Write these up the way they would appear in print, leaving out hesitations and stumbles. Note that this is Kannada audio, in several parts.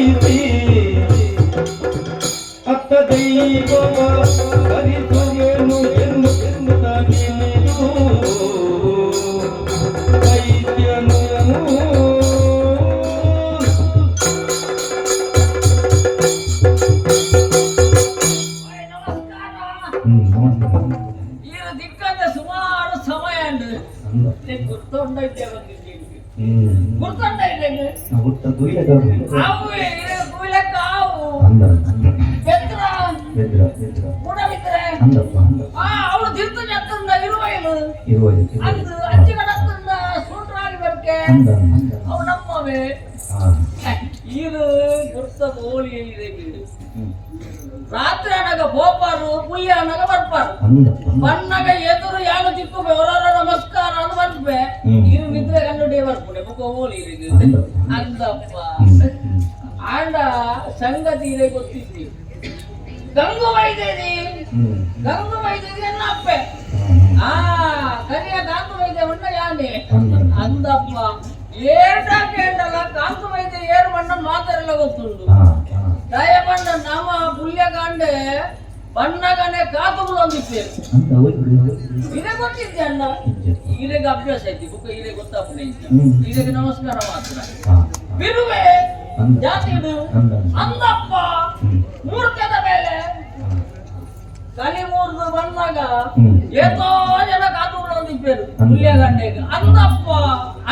ಕೈಸಿ ಅತ್ತ ದೈವವ ಕಲಿಸುವೆನು ಎನ್ನುತ್ತ ನೀನು ವೈದ್ಯನು ಸುಮಾರು ಸಮಯ ಗುರ್ತೊಂಡೈತೆ ಅವಳು ತೀರ್ಥ ಸೂಟ್ರಾಗಿ ಬರ್ಕೆ ಅವು ನಮ್ಮವೇ ಇದು ಗುರ್ತ ಗೋಳಿ ರಾತ್ರಿ ಅನಗ ಬೋಪಾರು ಪುಯ್ಯ ಅನಗ ಬರ್ಪಾರು ಬಣ್ಣಗ ಎದುರು ಯಾನು ತಿಕ್ಕು ಅವರ ನಮಸ್ಕಾರ ಅದು ಬರ್ಬೆ ಇವು ನಿದ್ರೆ ಕಂಡು ಬರ್ಪುಡೆ ಮುಖ ಹೋಲಿ ಅಂದಪ್ಪ ಆಂಡ ಸಂಗತಿ ಇದೆ ಗೊತ್ತಿದ್ದಿ ಗಂಗು ವೈದ್ಯದಿ ಅನ್ನ ಅಪ್ಪೆ ಕರಿಯ ಕಾಂತು ವೈದ್ಯ ಉಂಡ ಯಾನೆ ಅಂದಪ್ಪ ಏಟಲ್ಲ ಕಾಂತು ವೈದ್ಯ ಏರು ಬಣ್ಣ ಮಾತಾರೆಲ್ಲ ಗೊತ್ತುಂಟು ದಯ ಬಣ್ಣ ನಮ್ಮ ಪುಲ್ಯ ಕಾಂಡೆ ಬಣ್ಣಗನೆ ಕಾತುಗಳು ಒಂದಿಪ್ಪೇರು ಇದೇ ಗೊತ್ತಿದ್ದೆ ಅಣ್ಣ ಈರೆಗೆ ಅಭ್ಯಾಸ ಐತಿ ಬುಕ್ಕ ಈರೆ ಗೊತ್ತಾಗ್ತದೆ ಈರೆಗೆ ನಮಸ್ಕಾರ ಮಾತ್ರ ಬಿರುವೆ ಜಾತಿಡು ಅಂದಪ್ಪ ಮೂರ್ಖದ ಮೇಲೆ ಕಲಿ ಮೂರ್ದು ಬಂದಾಗ ಏತೋ ಜನ ಕಾತುಗಳು ಒಂದಿಪ್ಪೇರು ಪುಲ್ಯ ಗಂಡೆಗೆ ಅಂದಪ್ಪ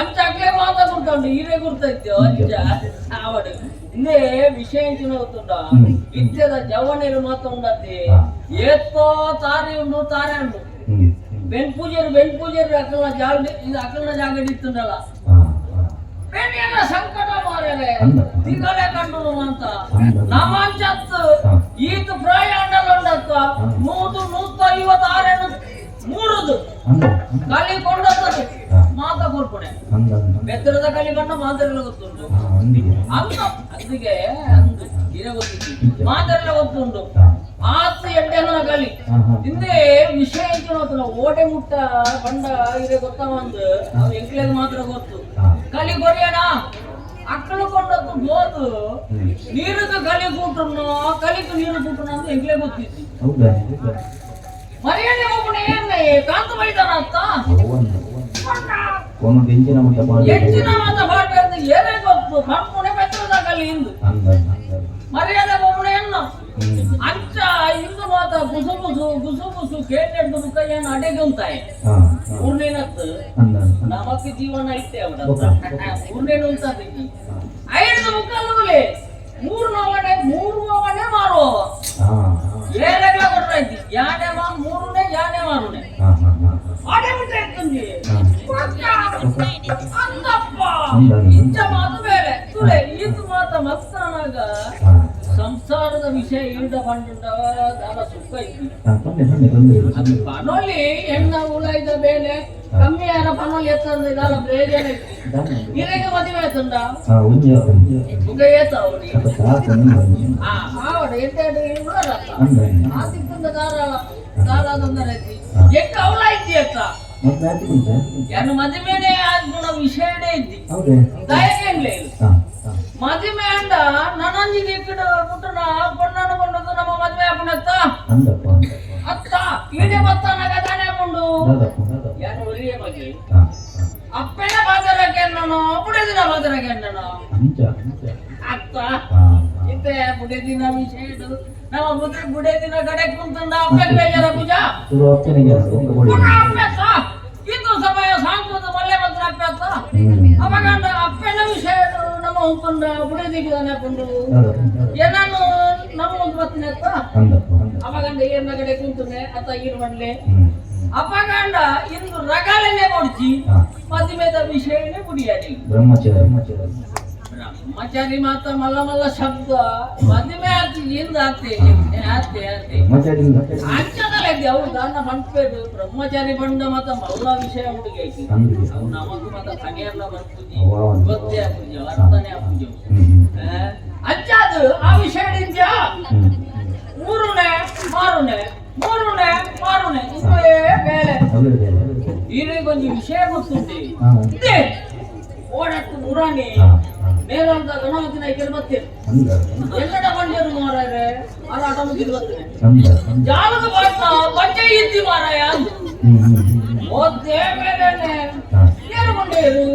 ಅಂಚಾಗ್ಲೇ ಮಾತಾ ಗುರ್ತುಂಟು ಈರೆ ಗುರ್ತೈತೆ ಅಂಚ ಅವಡು ಇನ್ನೇ ವಿಷಯ ಗೊತ್ತುಂಟ ಇತ್ಯದ ಜವನೇರು ಮಾತುಂಡತಿ ಏತೋ ತಾರೆ ಉಂಡು ತಾರೆ ಉಂಡು ಬೆಣ್ ಪೂಜೆರು ಅಕ್ಕನ ಜಾಗ ಇತ್ತುಂಡಲ್ಲ ಬೆಣ್ಣಿಯನ್ನ ಸಂಕಟ ಮಾರ್ಯಾರೆ ತಿಂಗಳೇ ಕಂಡು ಅಂತ ನಮಾಂಚತ್ತು ಈತ ಪ್ರಯಾಣ ಉಂಡತ್ತ 156 ಮೂರುದು ಕಲಿ ಕೊಂಡದ್ದು ಮಾತಾ ಕೊಡ್ಪಣೆ ಬೆತ್ತರದ ಕಲಿ ಕಂಡ ಮಾತೆಲ್ಲ ಗೊತ್ತುಂಟು ಅದಕ್ಕೆ ಗೊತ್ತಿತ್ತು ಮಾತೆಲ್ಲ ಗೊತ್ತುಂಟು ಆತ ಎಡ್ಡೆನ ಕಲಿ ಹಿಂದೆ ವಿಷಯ ಓಟೆ ಮುಟ್ಟ ಬಂಡ ಇದೆ ಗೊತ್ತವಂದು ಅವ್ನು ಎಂಕ್ಲೆಗೆ ಮಾತ್ರ ಗೊತ್ತು ಕಲಿ ಕೊರಿಯಣ ಅಕ್ಕಳು ಕೊಂಡದ್ದು ಗೋದು ನೀರಿಗೆ ಕಲಿ ಕೂಟನು ಕಲಿಗೆ ನೀರು ಕೂಟನು ಅಂತ ಎಂಕ್ಲೆ ಗೊತ್ತಿತ್ತು ಮರ್ಯಾದೆ ಒಬ್ಬನ ಏನ್ ಕಾಂತು ಬೈದಾನ ಅಂತ ಹೆಚ್ಚಿನ ಮಾತ ಬಾಡ್ಬೇಕು ಏನೇ ಗೊತ್ತು ಮಣ್ಪುಣೆ ಬೆತ್ತರದಾಗಲಿ ಇಂದು ಮರ್ಯಾದೆ ಒಬ್ಬನ ಏನು ಅಂಚ ಇಂದು ಮಾತ ಗುಸು ಕೇಟೆಡ್ದು ಕೈಯನ್ನು ಅಡೆಗೆ ಉಂಟಾಯ ಊರ್ನೇನತ್ತು ನಮಕ್ಕೆ ಜೀವನ ಐತೆ ಅವಡ ಊರ್ನೇನು ಉಂಟಾದಕ್ಕೆ ಐದು ಮುಕ್ಕಲ್ಲೇ ಮೂರು ನೋವಣೆ ಮಾರುವವ ಏನೆಲ್ಲ ಕೊಟ್ರೈತಿ ಯಾನೆ ಮೂರನೇ ಯಾನೆ ಮಾರುನೆ ಆಡೆ ಬಿಟ್ಟೆ ಇರ್ತಂದಿ ಅಂದಪ್ಪ ಇಂಚ ಮಾತು ಬೇರೆ ತುಳೆ ಈತು ಮಾತ ಮಸ್ತಾನಾಗ ಸಂಸಾರದ ವಿಷಯ ಈಡ ಬಂಡುಂಡವ ದಾಲ ಸುಖ ಐತಿ ಅದು ಪನೋಲಿ ಹೆಣ್ಣ ಉಳಾಯ್ದ ಬೇಲೆ ಕಮ್ಮಿ ಯಾರ ಪನೋಲಿ ಎತ್ತಂದ್ರೆ ದಾಲ ಬೇರೆ ಐತಿ ಇರೆಗೆ ಮದುವೆ ಆಯ್ತಂಡ ಮುಗ ಏತ ಅವನಿಗೆ ಆವಡ ಎತ್ತಾಡಿ ಆತಿಕ್ತಂದ ದಾರ ತೊಂದರೆ ಐತಿ ಎಕ್ಕ ಅವಳ ಐತಿ ಅಕ್ಕ ಯಾರು ಮದುವೆನೇ ಆದ್ಗುಣ ವಿಷಯನೇ ಐತಿ ದಯಗೇನ್ಲೇ ಮದುವೆ ಅಂಡ ನನಂಜಿಗೆ ಇಕ್ಕಡು ಪುಟ್ಟನ ಪಣ್ಣನ ಕೊಂಡದ್ದು ನಮ್ಮ ಮದುವೆ ಹಾಕೊಂಡತ್ತ ಅತ್ತ ಈಡೆ ಮತ್ತನಾಗ ತಾನೇ ಹಾಕೊಂಡು ಯಾರು ಒಲಿಯ ಬಗ್ಗೆ ಅಪ್ಪನ ಬಾಜರಾಗೆ ನಾನು ಬುಡೆ ದಿನ ಬಾಜರಾಗೆ ನಾನು ಅತ್ತ ಇತ್ತೆ ಬುಡೆ ದಿನ ವಿಷಯ ನಮ್ಮ ಬುಡೆ ದಿನ ಕಡೆ ಕುಂತಂದ ಅಪ್ಪಗೆ ಬೇಜಾರ ಪೂಜಾ ಇದು ಸಮಯ ಸಾಂಕುದು ಮಲ್ಲೆ ಮಂತ್ರ ಅಪ್ಪ ಅವಾಗ ಅಪ್ಪನ ವಿಷಯ ನಮ್ಮ ಹೊಂದ್ಕೊಂಡ ಬುಡೆ ದಿಗಿದಾನೆ ಹಾಕೊಂಡು ಏನಾನು ನಮ್ಮ ಒಂದು ಬರ್ತೀನಿ ಅತ್ತ ಅವಾಗಂಡ ಏನ ಕಡೆ ಕುಂತನೆ ಅತ್ತ ಈರು ಮಾಡ್ಲೆ ಅಪ್ಪಗಂಡ ಇಂದು ರಗಾಲನೆ ನೋಡ್ಚಿ ಮದುವೆದ ವಿಷಯನೇ ಮುಡಿಯಾಡಿ ಬ್ರಹ್ಮಚಾರಿ ಮಾತ ಮಲ್ಲ ಮಲ್ಲ ಶಬ್ದ ಮದುವೆ ಆರ್ತಿಯಿಂದ ಆತೆ ಅಂಚದಲ್ಲ ಅವು ದಾನ ಬಂದ್ಪೇರು ಬ್ರಹ್ಮಚಾರಿ ಬಂದ ಮತ ಮಲ್ಲ ವಿಷಯ ಹುಡುಗಿ ಐತಿ ಅವು ನಮಗೂ ಮತ ಕನೆಯಲ್ಲ ಬರ್ತದೆ ಗೊತ್ತೇ ಆಪುಜ ಅರ್ಥನೇ ಆಪುಜ ಅಂಚಾದು ಆ ವಿಷಯದಿಂದ ಮೂರನೇ ಇವೇ ಬೇಳೆ ಈರಿಗೊಂದು ವಿಷಯ ಗೊತ್ತುಂಟೆ ಓಡಟ್ಟು ಮುರಾಣಿ ಮೇಲೊಂದ ಗಣವತಿನ ಕೆಲ ಮತ್ತೆ ಎಲ್ಲಡ ಬಂದಿರು ಮಾರಾಯರೆ ಅದು ಆಟ ಮುಗಿದು ಬರ್ತೇನೆ ಅಂದ ಜಾಲದ ಬಾಟ್ನ ಬಟ್ಟೆ ಇದ್ದಿ ಮಾರಾಯ ಓದ್ದೇ ಬೇರೆನೆ ಏರು ಕೊಂಡೇರು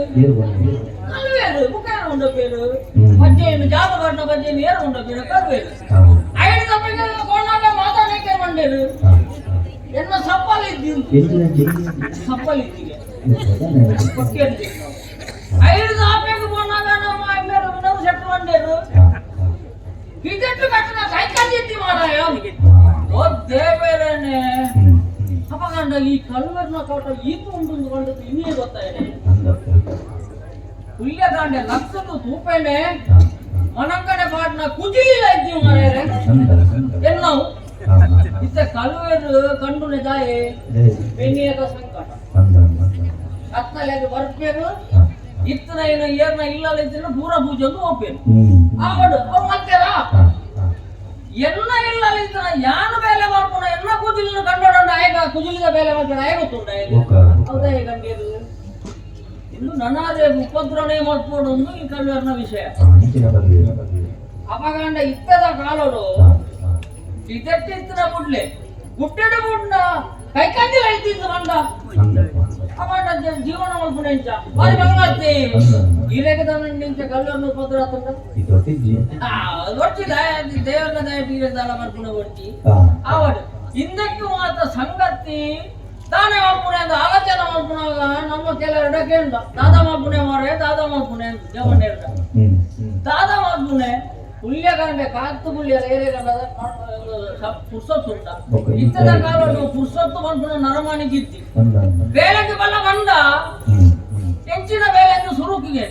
ಕಲ್ವೇರು ಮುಖೇರು ಕೊಂಡ ಬೇರು ಬಜ್ಜೆಯನ್ನು ಜಾಲ ಬಾಟ್ನ ಬಜ್ಜೆಯನ್ನು ಏರು ಕೊಂಡ ಬೇರು ಕಲ್ವೇರು ಐದು ತಪ್ಪಿಗೆ ಕೊಂಡಾಗ ಮಾತಾಡಕ್ಕೆ ಬಂಡೇರು ಎನ್ನ ಸಪ್ಪಲಿದ್ದಿ ಸಪ್ಪಲಿದ್ದಿಗೆ ಐದು ತಾಪೆಗೆ ಕೊಂಡಾಗ ನಮ್ಮ ಐಮೇರು ವಿನೋದ ಶೆಟ್ಟಿ ಬಂಡೇರು ಇದೆಟ್ಟು ಕಟ್ಟನ ಸೈಕಲ್ ಇದ್ದಿ ಮಾರಾಯ ಓದ್ದೇ ಬೇರೆನೆ ಅಪಗಂಡ ಈ ಕಲ್ವರ್ನ ತೋಟ ಈತು ಉಂಟು ಕೊಂಡದ್ದು ಇನ್ನೇ ಗೊತ್ತಾಯಿದೆ ಹುಲ್ಯಗಾಂಡೆ ಲಕ್ಷದ ತೂಪೇನೆ ಮನಂಕನೆ ಪಾಟ್ನ ಕುಜಿಲಿಲ್ಲ ಇದ್ದೀವಿ ಮಾರಾಯರೆ ಎನ್ನವು ಇತ್ತ ಕಲ್ವೇರು ಕಂಡು ನಿದಾಯೆ ಬೆನ್ನಿಯದ ಸಂಕಟ ಕತ್ತಲೆಗೆ ಬರ್ಪೇರು ಇತ್ತನ ಏನು ಏರ್ನ ಇಲ್ಲಲ್ಲ ಇದ್ದಿನ ದೂರ ಪೂಜೆಂದು ಹೋಗ್ಬೇರು ಆವಡು ಅವ್ ಮತ್ತೆರ ಎನ್ನ ಇಲ್ಲಲ್ಲ ಇದ್ದನ ಯಾನು ಬೇಲೆ ಮಾಡ್ಕೊಂಡ ಎನ್ನ ಕುಜಿಲಿನ ಕಂಡೋಡ ಆಯ್ಗ ಕುಜಿಲಿದ ಬೇಲೆ ಮಾಡ್ಕೊಂಡ ಆಯ್ಗ ಗೊತ್ತುಂಡ ಹೌದಾ ಗಂಡೇರು ಇನ್ನು ನನಾರೆ ಉಪದ್ರವಣೆ ಮಾಡ್ಕೊಂಡು ಈ ಕಲ್ವೇರ್ನ ವಿಷಯ ಅಪಗಂಡ ಇತ್ತದ ಕಾಲೋಡು ಇದೆಟ್ಟಿತ್ತಿನ ಬುಡ್ಲೆ ಗುಡ್ಡೆಡ ಬುಡ್ನ ಕೈಕಂದಿ ಹೇಳ್ತಿದ್ದು ಮಂಡ ಅಪಗಂಡ ಜೀವನ ಮಾಡ್ಕೊಂಡು ಎಂಚ ಬಾರಿ ಬಂಗಾರ್ತಿ ಇರೇಗದ ನಿಂಚ ಕಲ್ವೇರ್ನ ಉಪದ್ರ ಆತಂಡ ಒಟ್ಟಿದ ದೇವರ ದಯ ಬೀರದಾಳ ಮಾಡ್ಕೊಂಡು ಒಟ್ಟಿ ಆವಡು ಹಿಂದಕ್ಕೆ ಮಾತ್ರ ಸಂಗತಿ ತಾನೇ ಮಾಡ್ಪುಣೆ ಅಂತ ಆಲೋಚನೆ ಮಾಡ್ಪುಣಾಗ ನಮ್ಮ ಕೆಲವರ ಕೇಂದ್ರ ದಾದಾ ಮಾಡ್ಪುಣೆ ಮಾರೇ ದಾದಾ ಮಾಡ್ಪುಣೆ ಅಂತ ಜವಣ್ಣ ದಾದಾ ಮಾಡ್ಪುಣೆ ಹುಲ್ಯಗಂಡೆ ಕಾತು ಹುಲ್ಯ ಏರೆಗಂಡದ ಪುರ್ಸೊತ್ತು ಉಂಟ ಇತ್ತದ ಕಾಲ ಪುರ್ಸೊತ್ತು ಮಾಡ್ಪುಣ ನರಮಾಣಿಗಿದ್ದಿ ಬೇಳೆಗೆ ಬಲ್ಲ ಬಂದ ಹೆಂಚಿನ ಬೇಳೆಯನ್ನು ಸುರುಕಿಗೆ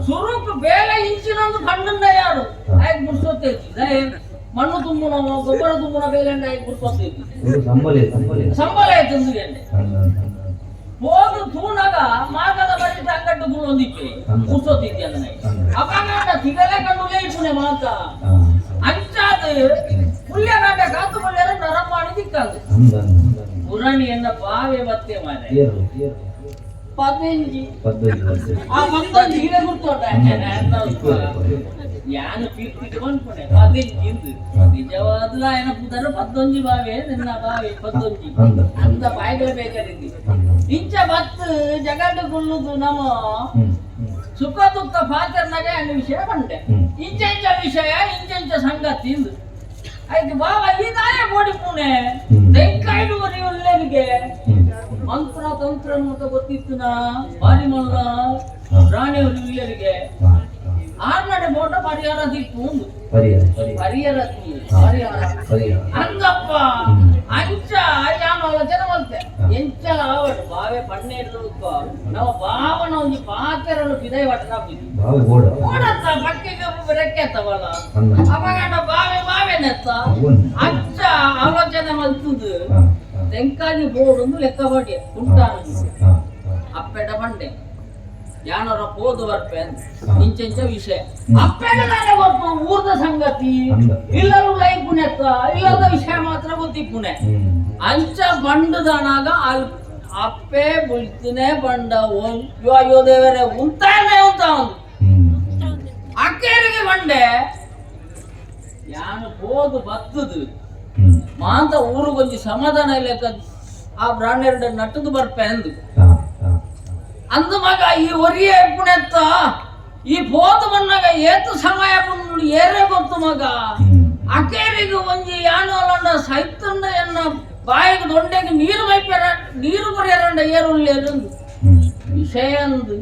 ಸುರುಕು ಬೇಳೆ ಇಂಚಿನೊಂದು ಕಂಡಂಡ ಯಾರು ಆಯ್ಕೆ ಪುರ್ಸೊತ್ತೈತಿ ಮಣ್ಣು ತುಂಬುನ ಗೊಬ್ಬರ ತುಂಬುನ ಬೇಲೆಂಡ ಆಯ್ಕೆ ಪುರ್ಸೊತ್ತೈತಿ ಸಂಬಳ ಆಯ್ತು ಹೋದು ತೂನಾಗ ಮಾಗದ ಬರೀ ಅಂಗಟ್ಟು ಒಂದಿಕ್ಕೆ ಪುರ್ಸೊತ್ತಿದ್ದೆ ಅದನ್ನ ಅಪಗಾಂಡ ತಿಗಲೆ ಕಂಡು ಲೇಪುನೆ ಮಾತ ಅಂಚಾದ ಹುಲ್ಯಗಾಂಡ ಕಾತು ಬಳ್ಳಿಯರ ನರಮಾಣಿ ದಿಕ್ಕಾದು ಪುರಾಣಿ ಎನ್ನ ಬಾವೆ ಬತ್ತೆ ಮಾರೆ 15 ಆ 15 ಹೀಗೆ ಗುರ್ತೋಟ ಯಾನು ಪೀರ್ತಿಗೆ ಬಂದ್ಕೊಂಡೆ 15 ನಿಜವಾದ ಏನ ಪುದರ 15 ಬಾವೆ ನಿನ್ನ ಬಾವೆ 15 ಅಂತ ಬಾಯಿಗೆ ಬೇಕಾರಿದ್ದಿ ಇಂಚ ಬತ್ತು ಜಗತ್ತು ಗುಳ್ಳುದು ನಮ್ಮ ಸುಖ ದುಃಖ ಪಾತ್ರನಾಗ ಅನ್ನ ವಿಷಯ ಬಂಡೆ ಇಂಚ ವಿಷಯ ಇಂಚ ಸಂಗತಿ ಇಂದು ಆಯ್ತು ಬಾವ ಈ ತಾಯ ಬೋಡಿ ಪುಣೆ ತೆಂಕಾಯಿಡುವರಿ ಒಳ್ಳೆರಿಗೆ ಮಂತ್ರ ತಂತ್ರ ಅಂತ ಗೊತ್ತಿತ್ತು ನಾ ಬಾರಿ ಮಲ್ಲ ರಾಣಿಯವರು ಇಲ್ಲರಿಗೆ ಆರ್ನಡೆ ಬೋಟ ಪರಿಹಾರ ದಿಕ್ಕು ಒಂದು ಪರಿಹಾರ ಹಂಗಪ್ಪ ಅಂಚ ಯಾನು ಆಲೋಚನೆ ಮಲ್ತೆ ಎಂಚಲ ಆವಡು ಬಾವೆ ಪಣ್ಣೆ ಇರ್ಲುಕ್ಕ ನಾವು ಬಾವನ ಒಂದು ಪಾತ್ರನು ಬಿದೈ ವಟನ ಓಡತ್ತ ಬಕ್ಕೆಗೆ ರೆಕ್ಕೆ ತವಲ್ಲ ಅವಾಗ ಬಾವೆ ನೆತ್ತ ಅಂಚ ಆಲೋಚನೆ ಮಲ್ತುದು ತೆಂಕಾಯಿ ಬೋರ್ಡ್ ಲೆಕ್ಕ ಬಡ್ಡಿ ಉಂಟಾನ ಅಪ್ಪೆಟ ಬಂಡೆ ಯಾನರ ಪೋದು ಬರ್ಪೆ ಇಂಚೆಂಚ ವಿಷಯ ಅಪ್ಪೆಟ ಗೊತ್ತು ಊರ್ದ ಸಂಗತಿ ಇಲ್ಲರೂ ಲೈಫ್ ಪುಣೆತ್ತ ಇಲ್ಲದ ವಿಷಯ ಮಾತ್ರ ಗೊತ್ತಿಪ್ಪುಣೆ ಅಂಚ ಬಂಡದನಾಗ ಅಪ್ಪೆ ಬುಳ್ತಿನೇ ಬಂಡ ಅಯ್ಯೋ ದೇವರೇ ಉಂತಾನೆ ಅಂತ ಅಕ್ಕೇರಿಗೆ ಬಂಡೆ ಯಾನು ಪೋದು ಬತ್ತದು ಮಾಂತ ಊರಿಗೊಂದು ಸಮಾಧಾನ ಲೆಕ್ಕ ಆ ಬ್ರಾಂಡೆರಡು ನಟ್ಟದು ಬರ್ಪೆ ಅಂದು ಮಗ ಈ ಒರಿಯ ಪುಣೆತ್ತ ಈ ಪೋದು ಮಣ್ಣಾಗ ಏತು ಸಮಯ ಬಂದು ಏರೇ ಗೊತ್ತು ಮಗ ಅಕ್ಕೇರಿಗೆ ಒಂಜಿ ಯಾನು ಅಲ್ಲಂಡ ಸೈತಂಡ ಎನ್ನ ಬಾಯಿಗೆ ದೊಡ್ಡೆಗೆ ನೀರು ಬರೆಯರಂಡ ಏರುಳ್ಳಿ ವಿಷಯ ಅಂದು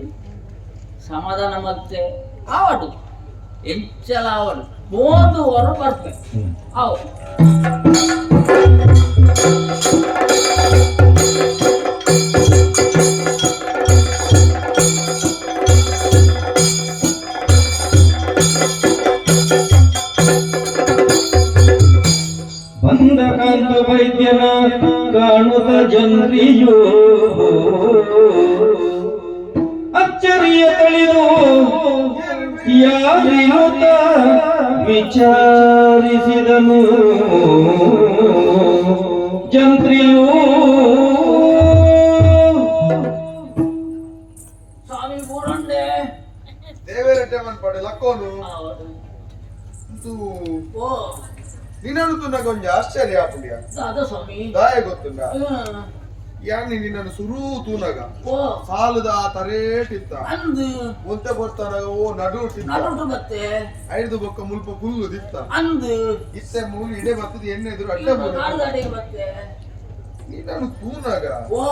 ಸಮಾಧಾನ ಮತ್ತೆ ಆವಡು ಎಂಚಲ ಆವಡು ಪೋದು ಹೊರ ಬರ್ಪೆ ಅವು ಬಂದ ಕಾಂತ ವೈದ್ಯನ ಕಾಣುತ್ತ ಜನರಿಯೋ ಅಚ್ಚರಿಯ ತಳಿದು ಯಾರಿನುತ ವಿಚಾರಿಸಿದನು ಜಂತ್ರಿಯೋ ಸ್ವಾಮಿ ಬೋರಂಡೆ ದೇವರಡ್ಡೆ ಮನ್ಪಡೆ ಲಕ್ಕೋನು ಇದು ಓ ನಿನ್ನನ್ನು ನನಗೆ ಒಂದು ಆಶ್ಚರ್ಯ ಆಪುಂಡ್ಯ ದಾದ ಸ್ವಾಮಿ ದಾಯ ಗೊತ್ತುಂಡ ಹ್ಮ್. ಯಾನಿ ನಿನ್ನನ್ನು ಸುರೂ ತೂನಗ ಓ ಸಾಲದ ತರೇಟಿತ್ತ ಅಂದು ಒಂತೆ ಬರ್ತಾನ ಓ ನಡು ನಡುಟು ಮತ್ತೆ ಐದು ಬೊಕ್ಕ ಮುಲ್ಪ ಕುಲ್ಲು ದಿತ್ತ ಅಂದು ಇತ್ತೆ ಮೂಲಿ ಇಡೆ ಬರ್ತದ ಎಣ್ಣೆ ಎದುರು ಅಡ್ಡ ಕಾಲ್ದಾಡಿಗೆ ಮತ್ತೆ ನಿನ್ನನ್ನು ತೂನಗ ಓ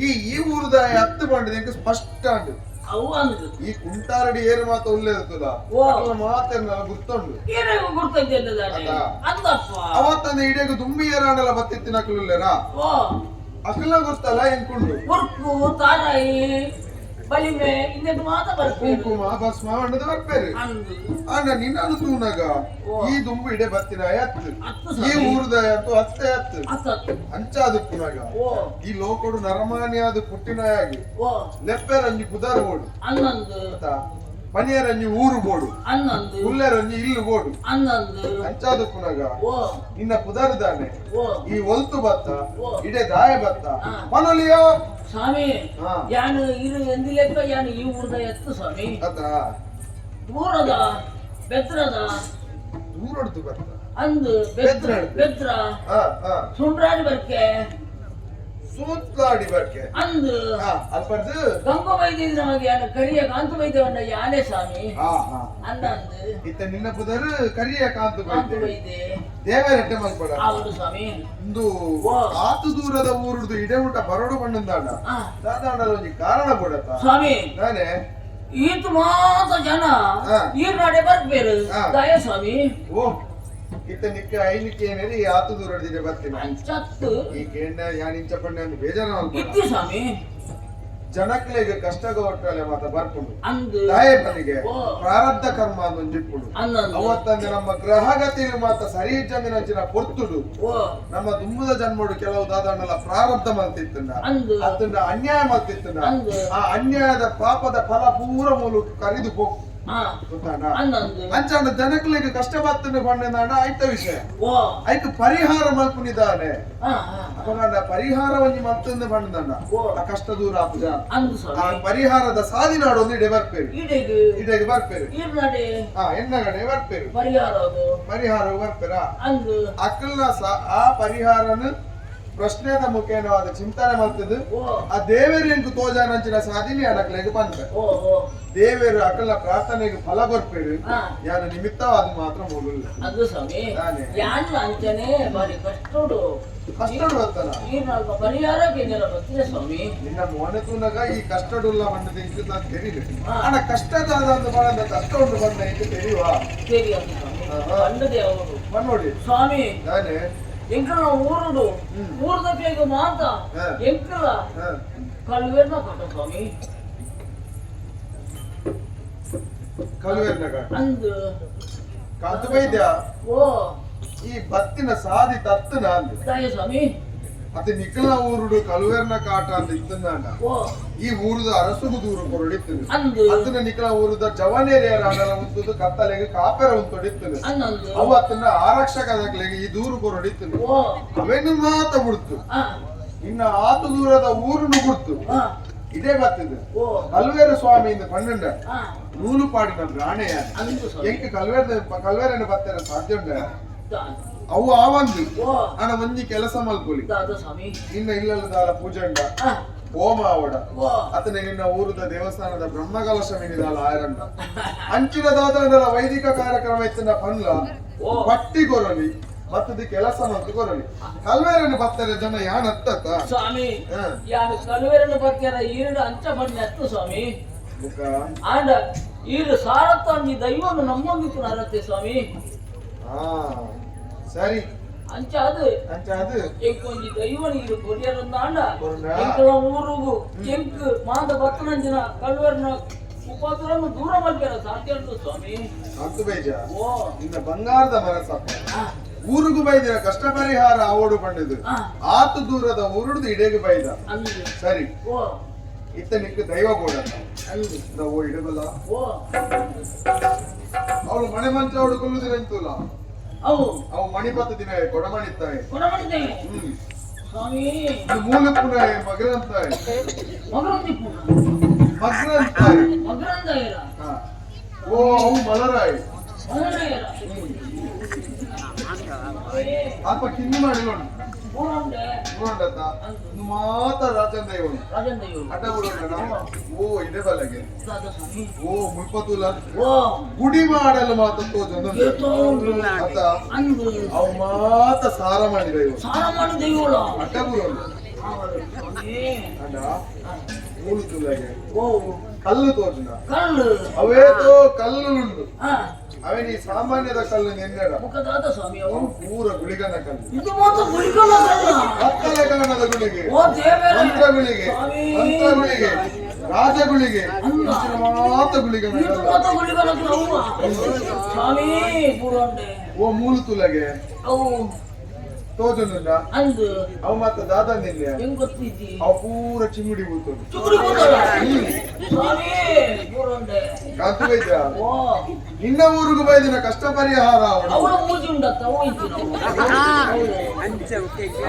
ಈ ಊರದ ಹತ್ತು ಬಂಡದ ಎಂಕ ಸ್ಪಷ್ಟ ಅಂಡು ಅವು ಅಂದು ಈ ಕುಂಟಾರಡಿ ಏರು ಮಾತ ಒಳ್ಳೆದಿರ್ತದ ಓ. ಮಾತೆಲ್ಲ ಗುರ್ತುಂಡು ಏನಾಗ ಗುರ್ತೈತೆ ಅದಾ? ಅಂದಪ್ಪ ಅವತ್ತಂದ ಇಡೆಗೆ ದುಂಬಿ ಏರಾಣಲ್ಲ ಬತ್ತಿತ್ತಿನ ಅಕ್ಕಲಿಲ್ಲರ ಓ ಅಕ್ಕಲ ಗುರ್ತಲ್ಲ ಎಂಕುಂಡು ಉರ್ಕು ತಾರಾಯಿ ಬಲಿಮೆ ಇನ್ನೆಂದು ಮಾತ ಬರ್ಬೇಕು ಕುಂಕುಮ ಭಸ್ಮ ಹಣ್ಣದ ಬರ್ಬೇರೆ ಅಂದು ಆಗ ನಿನ್ನನ್ನು ತೂನಗ ಓ. ಈ ದುಂಬು ಇಡೆ ಬತ್ತಿನ ಎತ್ತು ಹತ್ತು ಈ ಸ್ವಾಮಿ ಊರದ ಎತ್ತು ಹತ್ತೆ ಎತ್ತು ಹತ್ತು ಅಂಚಾದು ಪುನಗ ಓ ಈ ಲೋಕಡು ನರಮಾನ್ಯಾದ ಪುಟ್ಟಿನಾಯಾಗಿ ಓ ಲೆಪ್ಪೆರಂಜಿ ಪುದಾರ್ ಬೋಡು ಅನ್ನಂದು ಪನಿಯರಂಜಿ ಊರು ಬೋಡು ಅನ್ನಂದು ಹುಲ್ಲೆರಂಜಿ ಇಲ್ಲು ಬೋಡು ಅನ್ನಂದು ಅಂಚಾದು ಪುನಗ ಓ ನಿನ್ನ ಪುದರ್ದಾನೆ ಓ ಈ ಒಲ್ತು ಬತ್ತ ಓ. ಇಡೆ ದಾಯ ಬತ್ತ ಹಾ. ಮನಲಿಯೋ ಸ್ವಾಮಿ ಹಾ. ಯಾನು ಇರು ಎಂದಿಲೆಕ್ಕ ಯಾನು ಈ ಊರದ ಎತ್ತು ಸ್ವಾಮಿ ಅದ ದೂರದ ಬೆದ್ರದ ದೂರಡ್ದು ಬತ್ತ ಅಂದು ಬೆದ್ರ. ಬೆದ್ರ ಸುಂಡ್ರಾಡಿ ಬರ್ಕೆ ಸೂತ್ಲಾಡಿ ಬರ್ಕೆ ಅಂದು ಅಲ್ಪಡ್ದು ಗಂಗ ವೈದ್ಯ ನಮಗೆ ಯಾನು ಕರಿಯ ಕಾಂತ ವೈದ್ಯವನ್ನ ಯಾನೆ ಸ್ವಾಮಿ ಅನ್ನಂದು ಇತ್ತ ನಿನ್ನ ಪುದರ್ ಕರಿಯ ಕಾಂತು ಕಾಂತ ಬೈತೆ ವೈದ್ಯ ದೇವರೆಟ್ಟೆ ಮಲ್ಪಡ ಹೌದು ಸ್ವಾಮಿ ಇಂದು ಓ. ಆತು ದೂರದ ಊರುದು ಇಡೆ ಊಟ ಬರೋಡು ಬಣ್ಣದಾಡ ಆ, ದಾದಾಂಡಲ ಒಂಜಿ ಕಾರಣ ಕೊಡತ್ತ ಸ್ವಾಮಿ ನಾನೇ ಈತ ಮಾತ ಜನ ಹಾ. ಈ ನಾಡೆ ಬರ್ಬೇರು ಹಾ. ದಯ ಸ್ವಾಮಿ ಓ ಇತ್ತ ನಿಕ್ಕ ಐನಿಕೆ ಏನೇರಿ ಈ ಆತು ದೂರಡಿದ್ರೆ ಬರ್ತೀನಿ ಅಂಚತ್ತು ಈ ಕೇಂಡ ಯಾನ್ ಇಂಚ ಪಂಡೆ ಒಂದು ಬೇಜಾರ ಇತ್ತು ಸ್ವಾಮಿ ಜನಕ್ಲೆಗೆ ಕಷ್ಟ ಒಟ್ಟಲೆ ಮಾತ ಬರ್ಕೊಂಡು ಅಂದು ದಾಯಪ್ಪನಿಗೆ ಓ. ಪ್ರಾರಬ್ಧ ಕರ್ಮ ಅದೊಂದು ಜಿಪ್ಪುಡು ಅನ್ನಂದು ಅವತ್ತಂದೆ ನಮ್ಮ ಗ್ರಹಗತಿಲು ಮಾತ ಸರಿ ಜಂದಿನ ಪೊರ್ತುಡು ಓ ನಮ್ಮ ದುಮ್ಮದ ಜನ್ಮಡು ಕೆಲವು ದಾದಾಂಡಲ ಪ್ರಾರಬ್ಧ ಮಲ್ತಿತ್ತಂಡ ಅಂದು ಅತ್ತಂಡ ಅನ್ಯಾಯ ಮಲ್ತಿತ್ತಂಡ ಅಂದು ಆ ಅನ್ಯಾಯದ ಪಾಪದ ಫಲ ಪೂರ ಮೂಲ ಕರಿದು ಹೋಗ್ ಹಾ ಗೊತ್ತಾನ ಅನ್ನಂದು ಅಂಚಾಂಡ ಜನಕ್ಲೆಗೆ ಕಷ್ಟ ಬರ್ತನೆ ಬಂಡ ಆಯ್ತ ವಿಷಯ ಓ ಆಯ್ತು ಪರಿಹಾರ ಮಲ್ಪುನಿದ್ದಾನೆ ಹಾ ಹಾ ಅಪಗಾಂಡ ಪರಿಹಾರ ಒಂಜಿ ಮಲ್ತಂದೆ ಬಂಡದಂಡ ಓ. ಆ ಕಷ್ಟ ದೂರ ಆಪುಜ ಅಂದು ಆ ಸ್ವಾಮಿ ಪರಿಹಾರದ ಸಾದಿನಾಡು ಒಂದು ಇಡೆ ಬರ್ಪೇರು ಇಡೆಗೆ ಇಡೆಗೆ ಬರ್ಪೇರು ಈ ನಾಡೆ ಎನ್ನಗಡೆ ಬರ್ಪೇರು ಪರಿಹಾರ ಅದು ಪರಿಹಾರ ಬರ್ಪೇರ ಅಂದು ಅಕ್ಕಲ್ನ ಆ ಪರಿಹಾರನ ಪ್ರಶ್ನೆದ ಮುಖೇನವಾದ ಚಿಂತನೆ ಮಾಡ್ತದ ಓ ಆ ದೇವರಿಗೆ ತೋಜಾನಂಚಿನ ಸಾಧಿನಿ ಅಡಕ್ಲೆಗೆ ಬಂದ ಓ ಓ ದೇವರು ಅಕ್ಕಲ್ನ ಪ್ರಾರ್ಥನೆಗೆ ಫಲ ಬರ್ಪೇರು ಹಾ ಯಾನ ನಿಮಿತ್ತವಾದ ಮಾತ್ರ ಮೂಲ ಅದು ಸ್ವಾಮಿ ನಾನೇ. ಯಾನ್ ಅಂಚನೆ ಬಾರಿ ಕಷ್ಟೋಡು ಕಷ್ಟ ಬರ್ತಾನ ಈ ನಾಲ್ಕು ಪರಿಹಾರಕ್ಕೆ ಜನ ಬರ್ತಿದೆ ಸ್ವಾಮಿ ನಿನ್ನ ಮೋನೆ ತೂನಗ ಈ ಕಷ್ಟಡುಲ್ಲ ಬಂದ ಇಂಕದ ತೆರಿಲು ಹಾ. ಅಣ್ಣ ಕಷ್ಟದಾದ ಒಂದು ಬಂದ ಕಷ್ಟ ಉಂಟು ಬಂದ ಇಂಕ ತೆರಿವಾ ಸರಿ ಅಂತ ಸ್ವಾಮಿ ಹಾ. ಕಂಡದೆ ಅವರು ನೋಡಿ ಸ್ವಾಮಿ ನಾನೇ ಎಂಕಲ ಊರುಡು ಊರ್ದಕ್ಕೆ ಮಾತ ಹಾ. ಎಂಕಲ ಹಾ. ಕಲ್ವೇರ್ನ ಕಟ್ಟ ಸ್ವಾಮಿ ಕಲುವೆರ್ನಗ ಅಂದು ಕಾಂತು ವೈದ್ಯ ಓ ಈ ಬತ್ತಿನ ಸಾದಿ ತತ್ತನ ಅಂದ ದಯ ಸ್ವಾಮಿ ಮತ್ತೆ ನಿಖಲ ಊರುಡು ಕಲುವೆರ್ನ ಕಾಟ ಅಂತ ಇತ್ತಂದ ಓ ಈ ಊರುದ ಅರಸುಗು ದೂರ ಕೊರಡಿತ್ತನು ಅಂದು ಅದನ್ನ ನಿಖಲ ಊರುದ ಜವನೇರಿಯ ರಾಣರ ಉಂತುದು ಕತ್ತಲೆಗೆ ಕಾಪೆರ ಉಂತೊಡಿತ್ತನು ಅನ್ನಂದು ಅವತ್ತನ್ನ ಆರಕ್ಷಕದಾಗ್ಲೆಗೆ ಈ ದೂರು ಕೊರಡಿತ್ತನು ಓ ಅವೇನು ಮಾತ ಬಿಡ್ತು ಆ ಇನ್ನ ಆತು ದೂರದ ಊರನ್ನು ಬಿಡ್ತು ಆ ಇದೇ ಬರ್ತದೆ ಓ ಕಲ್ವೇರ ಸ್ವಾಮಿಯಿಂದ ಪನ್ನಂಡ ಆ ನೂಲು ಪಾಡಿನ ಪ್ರಾಣೆಯ ಅಂದು ಸ್ವಾಮಿ ಎಂಕ ಕಲ್ವೇರನ ಬತ್ತರ ಸಾಧ್ಯ ಉಂಡ ದಾದ ಅವು ಆವಂದು ಓ ಅಣ್ಣ ಒಂಜಿ ಕೆಲಸ ಮಲ್ಪೊಲಿ ದಾದ ಸ್ವಾಮಿ ಇನ್ನ ಇಲ್ಲದಾಲ ಪೂಜಂಡ ಆ ಹೋಮ ಅವಡ ಓ ಅತನ ನಿನ್ನ ಊರದ ದೇವಸ್ಥಾನದ ಬ್ರಹ್ಮಕಲಶವಿನಿದಾಲ ಆಯರಂಡ ಅಂಚಿನ ದಾದರ ವೈದಿಕ ಕಾರ್ಯಕ್ರಮ ಇತ್ತಿನ ಪನ್ಲ ಓ ಪಟ್ಟಿ ಕೊರಲಿ ಮತ್ತದ ಕೆಲಸ ಮತ್ತು ಕೊರಲಿ ಕಲ್ವೇರನ ಬತ್ತರ ಜನ ಯಾನ್ ಹತ್ತತ್ತ ಸ್ವಾಮಿ ಹ. ಯಾರು ಕಲ್ವೇರನ ಬರ್ತಾರ ಈರಡು ಅಂಚ ಬನ್ನಿ ಹತ್ತು ಸ್ವಾಮಿ ಮುಖ ಆಂಡ ಈರು ಸಾರತ್ತ ನೀ ದೈವನು ನಮ್ಮೊಂದಿತ್ತು ನರತ್ತೆ ಸ್ವಾಮಿ ಹಾ ಸರಿ ಅಂಚ ಅದು ಅಂಚ ಅದು ಎಂಕೊಂಜಿ ದೈವನ ಇರು ಕೊರಿಯರೊಂದು ಆಂಡ ಕೊರ್ನ. ಎಂಕಲ ಊರುಗು ಎಂಕ್ ಮಾದ ಭಕ್ತನಂಜಿನ ಕಲ್ವೇರನ ಉಪದ್ರವನ್ನು ದೂರ ಮಲ್ಕ್ಯಾರ ಸಾಧ್ಯ ಉಂಟು ಸ್ವಾಮಿ ಅಂತು ಬೈಜ ಓ ನಿನ್ನ ಬಂಗಾರದ ಮನಸ್ಸಪ್ಪ ಆ, ಊರುಗು ಬೈದಿನ ಕಷ್ಟ ಪರಿಹಾರ ಅವಡು ಬಂದಿದ್ದು ಆ, ಆತು ದೂರದ ಊರುಡ್ದು ಇಡೆಗೆ ಬೈದ ಅಂದು ಸರಿ ಓ ಇತ್ತ ನಿಕ್ಕ ದೈವ ಬೋಡ ಅಂದು ನಾವು ಇಡಬಲ್ಲ ಓ ಅವಳು ಮನೆ ಮಂಚ ಅವಳು ಕೊಲ್ಲುದಿರಂತಲ್ಲ ಅವು ಅವು ಮಣಿಪತ್ತು ದಿನ ಕೊಡಮಣಿತ್ತಾಯಿ ಕೊಡಮಣಿದ್ದೇವೆ ಹ್ಮ್ ಸ್ವಾಮಿ ಇದು ಮೂಲ ಪುನಃ ಮಗರಂತಾಯಿ ಮಗರಂದಿ ಪುಣ ಮಗ್ರಂತಾಯಿ ಮಗರಂದಯ್ಯರ ಹಾ. ಓ ಅವು ಮಲರಾಯಿ ಮಗನಯ್ಯರ ಸ್ವಾಮಿ ಅಲ್ಪ ಕಿಂದಿ ಮಾಡಿಲ್ಲ ಮೂರಂಡೆ ನೋಡತ್ತ ಒಂದು ಮಾತ್ರ ರಾಜನ್ ದೈವ ರಾಜೇಂದ್ರ ಇವರು ಅಡ್ಡ ಬಿಡೋಣ ಓ ಇದೆ ಬಲಗೆ ದಾದ ಸ್ವಾಮಿ ಓ ಮುಲ್ಪತುಲ ಓ ಗುಡಿ ಮಾಡಲು ಮಾತ್ರ ತೋಜೊಂದು ಅತ್ತ ಅಂದು ಅವು ಮಾತ್ರ ಸಾರ ಮಾಡಿದ ಇವು ಸಾರ ಮಾಡಿದ ಇವಳ ಅಡ್ಡ ಬಿಡೋಣ ಸ್ವಾಮಿ ಅಡ್ಡ ಮೂಲು ತುಲಗೆ ಓ ಕಲ್ಲು ತೋಜನ ಕಲ್ಲು ಅವೇತೋ ಕಲ್ಲು ಉಂಟು ಹಾ ಅವೇ ನೀ ಸಾಮಾನ್ಯದ ಕಲ್ಲು ನೆನ್ನೆಡ ಮುಖದಾದ ಸ್ವಾಮಿ ಅವು ಪೂರ ಗುಳಿಗನ ಕಲ್ಲು ಇದು ಮಾತ್ರ ಗುಳಿಕಲ್ಲ ಹತ್ತಲ ಕಾರಣದ ಗುಳಿಗೆ ಓ ದೇವರೇ ಮಂತ್ರಗುಳಿಗೆ ಸ್ವಾಮಿ ಮಂತ್ರಗುಳಿಗೆ ರಾಜಗುಳಿಗೆ ಮಾತ್ರ ಗುಳಿಗನ ಇದು ಕಲ್ಲು ಮಾತ್ರ ಗುಳಿಕಲ್ಲ ಅವ್ವ ಸ್ವಾಮಿ ಮೂರಂಡೆ ಓ ಮೂಲು ತುಲಗೆ ಅವು ತೋಜನುಂಡ ಅಂದು ಅವು ಮತ್ತೆ ದಾದ ನಿಲ್ಲೆ ಹೆಂಗ್ ಗೊತ್ತಿದ್ದಿ ಅವು ಪೂರ ಚಿಂಗುಡಿ ಬೂತದು ಚುಗುಡಿ ಕೂದಲ ಸ್ವಾಮಿ ಮೂರಂಡೆ ಕಾಂತು ವೈದ್ಯ ಓ ನಿನ್ನ ಊರಿಗೂ ಬೈದಿನ ಕಷ್ಟ ಪರಿಹಾರ ಅವಳು ಅವಳ ಮೂಜಿ ಉಂಡತ್ತ ಅವು ಇದ್ದಿನ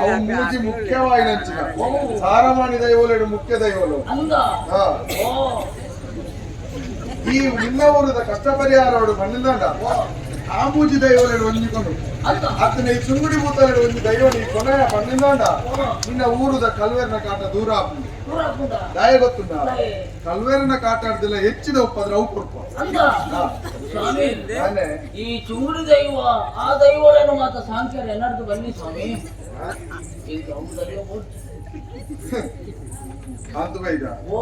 ಅವು ಮೂಜಿ ಮುಖ್ಯವಾಗಿ ನಂಚಿನ ಸಾರಮಾನಿ ದೈವೋಲೆಡು ಮುಖ್ಯ ದೈವಲು ಅಂದ ಹಾ ಓ ಈ ನಿನ್ನ ಊರದ ಕಷ್ಟ ಪರಿಹಾರ ಅವಳು ಬಂದಿದ್ದಾಂಡ ಆ ಮೂಜಿ ದೈವಲೆಡು ಹೊಂದಿಕೊಂಡು ಅಂದ ಅತ್ತನ ಈ ಚುಂಗುಡಿ ಬೂತಲೆಡು ಒಂದು ದೈವ ನೀ ಕೊನೆಯ ಬಂದಿದ್ದಾಂಡ ನಿನ್ನ ಊರದ ಕಲ್ವೇರ್ನ ಕಾಟ ದೂರ ಆಪುಂಡು ದೂರ ಹಾಕುಂಡ ದಾಯ ಗೊತ್ತುಂಡ ದಾಯೆ. ಕಲ್ವೇರ್ನ ಕಾಟ ಆಡ್ದಿಲ್ಲ ಹೆಚ್ಚಿನ ಉಪ್ಪದ್ರ ಅವು ಕೊಡ್ಪ ಅಂದ ಸ್ವಾಮಿ ನಾನೇ ಈ ಚುಂಗುಡಿ ದೈವ ಆ ದೈವಳೇನು ಮಾತ್ರ ಸಾಂಖ್ಯರ ಎನ್ನಡ್ದು ಬನ್ನಿ ಸ್ವಾಮಿ ಈಗ ಅವ್ನು ದೈವ ಮೂರ್ತಿ ಕಾಂತು ವೈದ್ಯ ಓ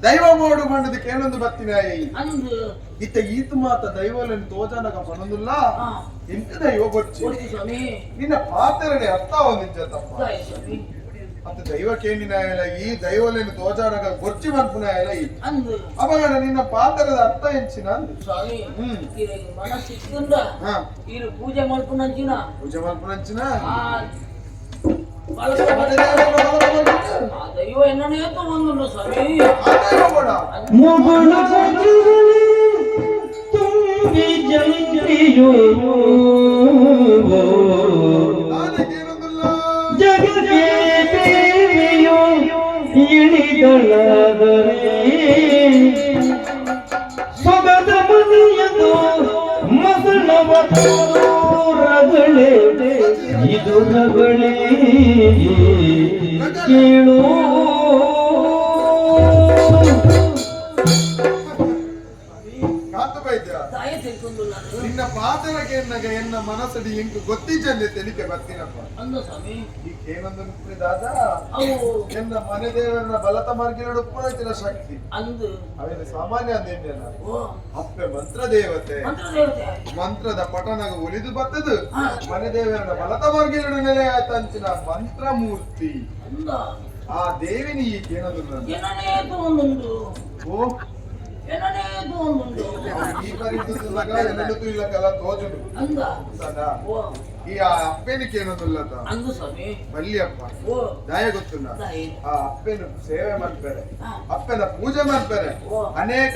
ದೈವ ಮೋಡು ಮಂಡದಕ್ಕೆ ಏನೊಂದು ಬತ್ತಿನಾಯಿ ಅಂದು ಇತ್ತ ಈತ ಮಾತ ದೈವಲೆನ್ ತೋಜನಕ ಪನೊಂದುಲ್ಲ ಹಾ ಇಂತ ದೈವ ಗೊಚ್ಚಿ ಕೊಡ್ತಿ ಸ್ವಾಮಿ ನಿನ್ನ ಪಾತ್ರನೆ ಅರ್ಥ ಒಂದಿಜ್ಜತ್ತಪ್ಪ ದಾಯ ಸ್ವಾಮಿ ಅತ್ತ ದೈವಕ್ಕೇನಿನಾಯಲ್ಲ ಈ ದೈವಲೆನ್ ತೋಜನಕ ಗೊಚ್ಚಿ ಮನ್ಪುನಾಯಲ್ಲ ಈ ಅಂದು ಅಪಗಣ ನಿನ್ನ ಪಾತ್ರದ ಅರ್ಥ ಎಂಚಿನ ಅಂದು ಸ್ವಾಮಿ ಹ್ಮ್ ಈಗ ಮನಸ್ಸಿಕ್ಕಂದ ಹಾ ಇರು ಪೂಜೆ ಮಾಡ್ಕೊಂಡಂಚಿನ ಪೂಜೆ ಮನ್ಪುನಂಚಿನ ಆ ದೈವ ಎನ್ನನೇ ತಗೊಂಡು ಸ್ವಾಮಿ ಮುಗುಳು ತುಂಬಿ ಜಂತ್ರಿಯು ಜಗಕ್ಕೆ ದೇವಿಯು ಇಳಿದಳಾದರೆ ಸೊಗದ ಮನೆಯದು ಮಸಣವ ರಗಳೇ ಇದು ರಗಳೇ ಕೇಳು ಕಾಂತು ವೈದ್ಯ ತಾಯಿ ತಿಳ್ಕೊಂಡು ನಾನು ನಿನ್ನ ಪಾತ್ರಕ್ಕೆ ಎನ್ನ ಮನಸ್ಸಡಿ ಇಂಕು ಗೊತ್ತಿಜ್ಜಂದೆ ತೆಲಿಕೆ ಬರ್ತೀನಪ್ಪ ಅಂದ ಸ್ವಾಮಿ ಏನೊಂದು ದಾದ ಅವು ಎನ್ನ ಮನೆ ದೇವರನ್ನ ಬಲತ ಮಾರ್ಗಿನ ಪುರತಿನ ಶಕ್ತಿ ಅಂದು ಅವೇನು ಸಾಮಾನ್ಯ ಅಂದೇನ ಓ ಅಪ್ಪೆ ಮಂತ್ರ ದೇವತೆ ಮಂತ್ರ ದೇವತೆ ಮಂತ್ರದ ಪಠನಗ ಒಲಿದು ಬರ್ತದು ಹಾ. ಮನೆ ದೇವರನ್ನ ಬಲತ ಮಾರ್ಗಿನ ನೆಲೆ ಆಯ್ತಂಚಿನ ಮಂತ್ರ ಮೂರ್ತಿ ಅಂದ ಆ ದೇವಿನಿ ಏನದು ಎನ್ನನೇ ತಗೊಂಡು ಓ ಎನ್ನನೇ ತಗೊಂಡು ಈ ಪರಿಸ್ಥಿತಿದಾಗ ಎಲ್ಲದೂ ಇಲ್ಲಕಲ್ಲ ತೋಜುಡು ಅಂದ ಸದಾ ಓ ಈ ಆ ಅಪ್ಪನಿಗೆ ಏನೊಂದಿಲ್ಲತ ಅಂದು ಸ್ವಾಮಿ ಬಲ್ಲಿ ಅಪ್ಪ ಓ ದಯ ಗೊತ್ತುಂಡ ತಾಯಿ ಆ ಅಪ್ಪನ ಸೇವೆ ಮಾಡ್ತಾರೆ ಹಾ. ಅಪ್ಪನ ಪೂಜೆ ಮಾಡ್ತಾರೆ ಓ. ಅನೇಕ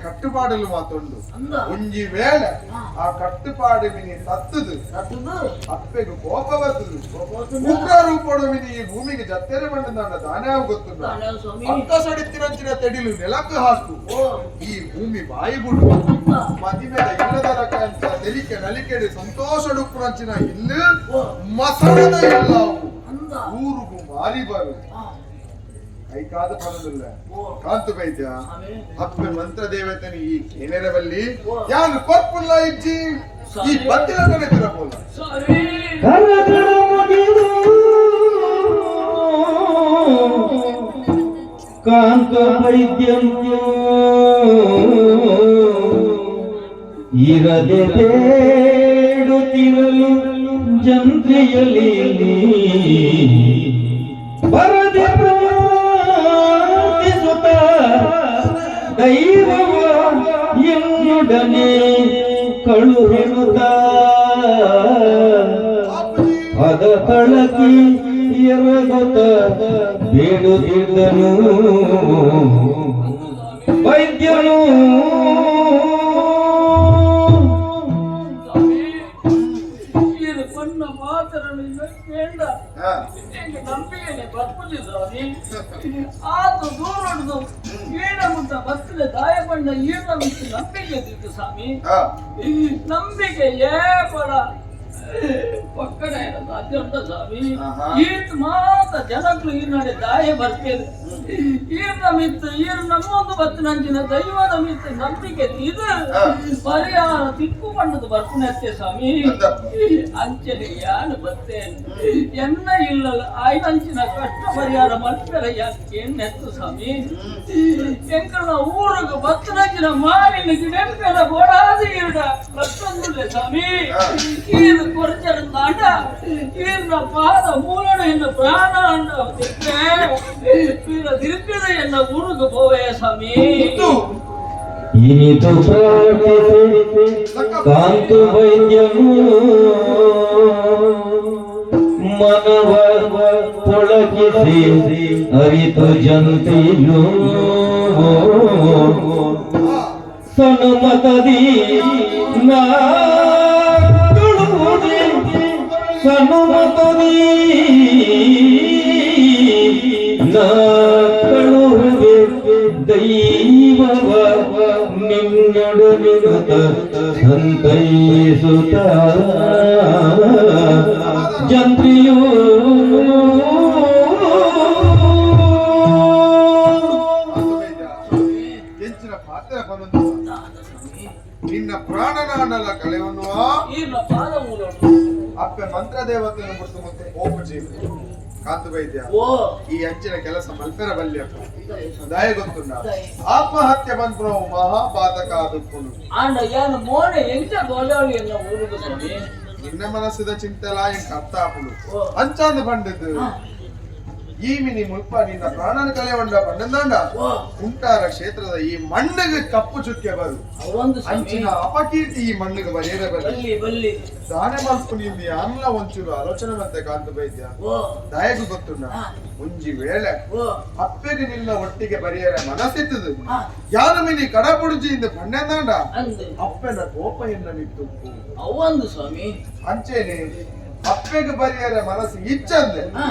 ಕಟ್ಟುಪಾಡಲು ಮಾತೊಂದು ಅಂದ ಒಂಜಿ ವೇಳೆ ಹಾ. ಆ ಕಟ್ಟುಪಾಡು ಮಿನಿ ಸತ್ತದು ಸತ್ತದು ಅಪ್ಪೆಗೆ ಕೋಪ ಬರ್ತದು ಹೋಗ್ಬೋದನ್ನ ಉಗ್ರ ರೂಪಡು ಮಿನಿ ಈ ಭೂಮಿಗೆ ಜತ್ತೆರೆ ಬಂದ ದಾನ ಗೊತ್ತುಂಡ ತಾನೇ ಸ್ವಾಮಿ ಅತ್ತ ಸಡಿತಿರಂಚಿನ ತೆಡಿಲು ನೆಲಕ್ಕೆ ಹಾಕು ಓ ಈ ಭೂಮಿ ಬಾಯಿ ಬಿಡು ಅಂದ ಮದಿಮೆದ ಇಲ್ಲದ ರಕಂಚ ತೆಲಿಕೆ ನಲಿಕೆಡೆ ಸಂತೋಷಡುಪ್ಪುರಂಚಿನ ಇಲ್ಲು ಓ ಮಸಣದ ಇಲ್ಲ ಅಂದ ಊರುಗು ಮಾರಿ ಬರು ಹಾ ಕೈಕಾದ ಪದದಿಲ್ಲ ಓ ಕಾಂತು ವೈದ್ಯ ಸ್ವಾಮಿ ಅಪ್ಪೆ ಮಂತ್ರ ದೇವತೆನಿ ಈ ಕೇನೆರವಲ್ಲಿ ಓ. ಯಾನು ಕೊಪ್ಪುಲ್ಲ ಇಜ್ಜಿ ಈ ಬತ್ತಿಲ ಕಡೆ ತಿರಪೋಲ್ಲ ಸ್ವಾಮಿ ಕರಗಳ ಮುಗಿದು ಕಾಂತ ವೈದ್ಯಂತ್ಯ ಇರದೆ ಬೇಡುತ್ತಿರಲು ಜಂತ್ರಿಯಲಿ ಬರದೆ ಪ್ರಾರ್ಥಿಸುತ್ತ ದೈವವ ಎನ್ನುಡನೆ ಕಳುಹಿಸುತ್ತ ಅದ ತಳಕಿ ಎರಗುತ್ತ ಬೇಡುತ್ತಿದ್ದನು ವೈದ್ಯನು ಇದು ಪಣ್ಣ ಮಾತರನಿಂದ ಕೇಂಡ ಹಾ. ಹೆಂಗೆ ನಂಬಿಕೆನೆ ಬಪ್ಪುಜಿ ಸ್ವಾಮಿ ಆತು ದೂರಡ್ದು ಈಡ ಮುಟ್ಟ ಬತ್ತಲೆ ದಾಯ ಪಂಡ ಈಡ ಮುಟ್ಟು ನಂಬಿಕೆ ಇದ್ದಿತ್ತು ಸ್ವಾಮಿ ಹಾ. ಈ ನಂಬಿಕೆ ಏ ಪಡ ಪಕ್ಕನೆ ಸಾಧ್ಯ ಉಂಟ ಸ್ವಾಮಿ ಆಹಾ. ಈತ ಮಾತ್ರ ಜನಗಳು ಈ ನಡೆ ದಾಯ ಬರ್ತೇನೆ ಈರ್ನ ಮಿತ್ತು ಈರ್ ನಮ್ಮೊಂದು ಬತ್ತಿನಂಚಿನ ದೈವದ ಮಿತ್ತು ನಂಬಿಕೆ ಇದು ಪರಿಹಾರ ತಿಕ್ಕು ಪಂಡದು ಬರ್ತನತ್ತೆ ಸ್ವಾಮಿ ಅಂಚನೆ ಯಾನು ಬರ್ತೇನೆ ಎನ್ನ ಇಲ್ಲಲ್ಲ ಆಯ್ನಂಚಿನ ಕಷ್ಟ ಪರಿಹಾರ ಮಕ್ಕಳ ಯಾಕೆ ನೆತ್ತು ಸ್ವಾಮಿ ಎಂಕನ ಊರಿಗೆ ಬತ್ತನಂಚಿನ ಮಾಲಿನ ಗಿಡಗಳ ಗೋಡಾದಿ ಇಡ ಮತ್ತೊಂದುಲೆ ಸ್ವಾಮಿ ಈರು ಕೊರಚರ ನಾಡ ಈರ್ನ ಪಾದ ಮೂಲನ ಇನ್ನು ಪ್ರಾಣ ಅಂಡ ತಿರುಪಿದ ಎನ್ನ ಊರಿಗೆ ಹೋವೆ ಸ್ವಾಮಿ ಇನಿತು ಪ್ರಾರ್ಥಿಸಿ ಕಾಂತು ವೈದ್ಯನು ಮನವ ಪೊಳಗಿಸಿ ಅರಿತು ಜಂತಿಲು ಸನುಮತದಿ ನಾಡುವುದೇ ಸನುಮತದಿ ನಾಡುವುದೇ ದೈವವ ನಿನ್ನೊಡನಿರುತ್ತ ಸಂತೈಸುತ್ತ ಜಂತ್ರಿಯೂ ಹೆಚ್ಚಿನ ಪಾತ್ರ ಬಂದು ನಿನ್ನ ಪ್ರಾಣನಾಡಲ ಕಳೆವನ್ನುವ ಈರ್ನ ಪಾದ ಮೂಲ ಅಪ್ಪೆ ಮಂತ್ರ ದೇವತೆಯನ್ನು ಬಿಟ್ಟು ಮತ್ತೆ ಓಪು ಜೀವ ಕಾಂತು ವೈದ್ಯ ಓ ಈ ಅಂಚಿನ ಕೆಲಸ ಮಲ್ಪೆರ ಬಲ್ಯ ದಯ ಗೊತ್ತುಂಡ ಆತ್ಮಹತ್ಯೆ ಬಂದ್ರು ಮಹಾಪಾತಕ ಆದುಕೊಂಡು ಆಂಡ ಏನು ಮೋನೆ ಎಂಚ ಗೋಲಾಳಿ ಎನ್ನ ಊರಿಗೆ ಸ್ವಾಮಿ ನಿನ್ನ ಮನಸ್ಸಿದ ಚಿಂತೆಲ ಎಂಕ ಅರ್ಥ ಆಪುಡು ಅಂಚಾಂದು ಬಂದಿದ್ದು ಈ ಮಿನಿ ಮುಲ್ಪ ನಿನ್ನ ಪ್ರಾಣನ ಕಳೆಯೊಂಡ ಬಂದಂಡ ಉಂಟಾರ ಕ್ಷೇತ್ರದ ಈ ಮಣ್ಣಿಗೆ ಕಪ್ಪು ಚುಕ್ಕೆ ಬರು ಅವೊಂದು ಅಂಚಿನ ಅಪಕೀರ್ತಿ ಈ ಮಣ್ಣಿಗೆ ಬರೆಯದೆ ಬರಲಿ ಬಲ್ಲಿ ಬಲ್ಲಿ ದಾನೆ ಮಲ್ಪು ನಿಂದ ಅಲ್ಲ ಒಂಚೂರು ಆಲೋಚನೆ ಮತ್ತೆ ಕಾಂತು ವೈದ್ಯ ಓ ದಯಗು ಗೊತ್ತುಂಡ ಮುಂಜಿ ವೇಳೆ ಓ ಅಪ್ಪೆಗೆ ನಿನ್ನ ಒಟ್ಟಿಗೆ ಬರೆಯರ ಮನಸ್ಸಿತ್ತದು ಆ ಯಾರು ಮಿನಿ ಕಡಪುಡುಜಿಯಿಂದ ಪಣ್ಣೆಂದಾಂಡ ಅಂದೆ ಅಪ್ಪನ ಕೋಪ ಎನ್ನ ಮಿತ್ತು ಅವೊಂದು ಸ್ವಾಮಿ ಅಂಚೇನೆ ಅಪ್ಪೆಗೆ ಬರೆಯರ ಮನಸ್ಸು ಇಚ್ಚಂದೆ ಆ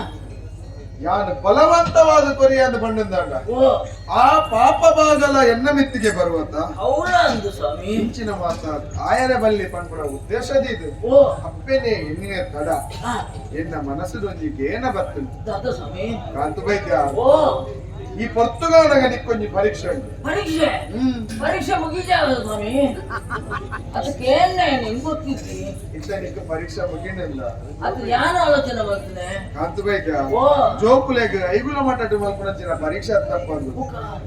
ಯಾನು ಬಲವಂತವಾದ ಕೊರಿಯಂದು ಪಣ್ಣೆಂದಾಂಡ ಓ ಆ ಪಾಪ ಬಾಗಲ ಎನ್ನ ಮಿತ್ತಿಗೆ ಬರುವಂತ ಅವಳ ಅಂದು ಸ್ವಾಮಿ ಇಂಚಿನ ಮಾತ ಆಯರೆ ಬಲ್ಲಿ ಪಂಪುರ ಉದ್ದೇಶದಿ ಇದು ಓ ಅಪ್ಪೆನೆ ಎನ್ನಿನ ತಡ ಆ ಎನ್ನ ಮನಸ್ಸಿನೊಂದಿಗೆ ಏನ ಬರ್ತದೆ ದಾದ ಸ್ವಾಮಿ ಕಾಂತು ವೈದ್ಯ ಓ ಈ ಪೊರ್ತುಗಾಲಗ ನಿಕ್ಕೊಂಜಿ ಪರೀಕ್ಷೆ ಉಂಟು ಪರೀಕ್ಷೆ ಪರೀಕ್ಷೆ ಮುಗಿಜಾವ ಸ್ವಾಮಿ ಅದಕ್ಕೆ ಏನೇ ನಿಂಗೆ ಗೊತ್ತಿದ್ದಿ ಇತ್ತ ನಿಕ್ಕ ಪರೀಕ್ಷೆ ಮುಗಿನಿಲ್ಲ ಅದು ಯಾನ ಆಲೋಚನೆ ಬರ್ತದೆ ಕಾಂತು ವೈದ್ಯ ಓ ಜೋಕುಲೆಗ್ ಐಗುಲ ಮಟ್ಟಟ್ಟು ಮಲ್ಪುರಂಚಿನ ಪರೀಕ್ಷೆ ತಪ್ಪಂದು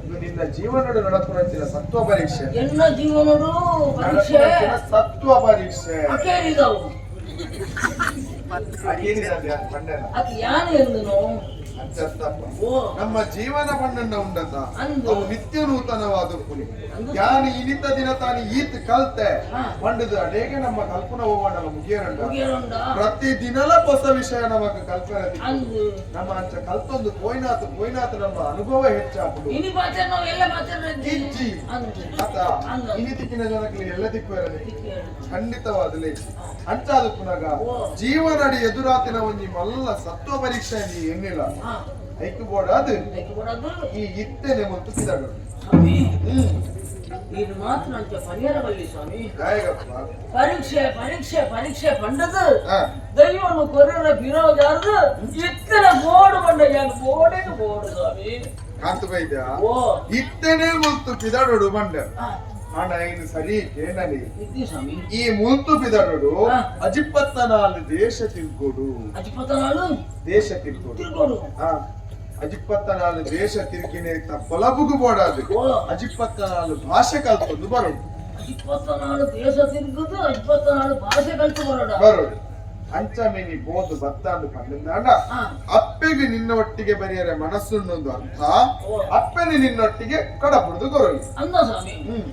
ಇದು ನಿನ್ನ ಜೀವನದ ನಡಪುರಂಚಿನ ಸತ್ವ ಪರೀಕ್ಷೆ ಎನ್ನ ಜೀವನಡು ಪರೀಕ್ಷೆ ನಡಪುರಂಚಿನ ಸತ್ವ ಪರೀಕ್ಷೆ ಅಕೇರಿದವು ಅದೇನಿದೆ ಅದು ಪಂಡನ ಅದು ಯಾನು ಎಂದನು ಅಂತಪ್ಪ ಓ ನಮ್ಮ ಜೀವನ ಬಣ್ಣನ್ನ ಉಂಡತ ಅಂದು ಅವು ನಿತ್ಯ ನೂತನವಾದ ಪುಲಿ ಅಂದು ಯಾನಿ ಇನಿತ ದಿನ ತಾನಿ ಈತ್ ಕಲ್ತೆ ಹಾ. ಪಂಡದ ಅಡೇಗೆ ನಮ್ಮ ಕಲ್ಪನಾ ಹೋಗೋಣಲ್ಲ ಮುಗಿಯರಂಡ ಮುಗಿಯರುಂಡ ಪ್ರತಿ ದಿನಲ ಹೊಸ ವಿಷಯ ನಮಗ ಕಲ್ಪನೆ ದಿಕ್ಕು. ಅಂದು ನಮ್ಮ ಅಂಚ ಕಲ್ತೊಂದು ಪೋಯ್ನಾತು ನಮ್ಮ ಅನುಭವ ಹೆಚ್ಚಾಗುದು ಇನಿ ಪಾತ್ರ ನಾವು ಎಲ್ಲ ಮಾತಾಡ್ರಿ ಇಜ್ಜಿ ಅಂದು ಆತ ಅಂದು ಇನಿ ದಿಕ್ಕಿನ ಜನಕ್ಕೆ ಎಲ್ಲ ದಿಕ್ಕು ಇರಲಿ ದಿಕ್ಕಿಯರು. ಖಂಡಿತವಾದಲೇ ಅಂಚಾದ ಪುನಗ ಓ. ಜೀವನಡಿ ಎದುರಾತಿನ ಒಂಜಿ ಮಲ್ಲ ಸತ್ವ ಪರೀಕ್ಷೆ ನೀ ಎನ್ನಿಲ್ಲ ಹಾ ಐಕು ಬೋಡ ಅದು ಅದಕ್ಕೆ ಬರೋದು ಈ ಇತ್ತೇನೆ ಮತ್ತು ಕಿದಗಳು ಸ್ವಾಮಿ ಇದು ಮಾತ್ರ ಅಂಚ ಪರಿಹಾರ ಬಲ್ಲಿ ಸ್ವಾಮಿ ಗಾಯಗಪ್ಪ ಪರೀಕ್ಷೆ ಪರೀಕ್ಷೆ ಪರೀಕ್ಷೆ ಪಂಡದು ಹಾ ದೈವನು ಕೊರಿಯರ ಬಿರೋಜಾರ್ದು ಇತ್ತನ ಬೋರ್ಡು ಬಂಡ ಯಾನು ಬೋರ್ಡಿಗೆ ಬೋರ್ಡು ಸ್ವಾಮಿ ಕಾಂತು ವೈದ್ಯ ಓ ಇತ್ತೇನೆ ಮುಲ್ತು ಪಿದಡು ಬಂಡ ಹಾ ಅಣ್ಣ ಇನ್ನು ಸರಿ ಕೇಳಲಿ ಇದ್ದಿ ಸ್ವಾಮಿ ಈ ಮುಲ್ತು ಪಿದಡು ಹಾ. ಅಜಿಪ್ಪತ್ತನಾಲು ದೇಶ ತಿರ್ಗೋಡು ಅಜಿಪತನಾಳು ದೇಶ ತಿರ್ಗೋಡು ತಿರ್ಗೋಡು ಹಾ ಅಜಿಪ್ಪತ್ತನಾಲು ದೇಶ ತಿರ್ಗಿನೇ ಪೊಲಬುಗು ಬೋಡಾದು ಓ ಅಜಿಪ್ಪತ್ತನಾಲು ಭಾಷೆ ಕಲ್ತೊಂದು ಬರೋಡು ಅಜಿಪತನಾಳು ದೇಶ ತಿರುಗುದು ಅಜಿಪತನಾಳು ಭಾಷೆ ಕಲ್ತು ಬರೋಡ ಬರೋಡು ಅಂಚ ಮಿನಿ ಬೋದು ಬತ್ತಾಂದು ಪಂಡ ಹಾ ಅಪ್ಪೆಗೆ ನಿನ್ನ ಒಟ್ಟಿಗೆ ಬರೆಯರೆ ಮನಸ್ಸುನ್ನೊಂದು ಅರ್ಥ ಓ. ಅಪ್ಪನೆ ನಿನ್ನೊಟ್ಟಿಗೆ ಕಡಪುಡುದು ಕೊರಲು ಅಂದ ಸ್ವಾಮಿ ಹ್ಮ್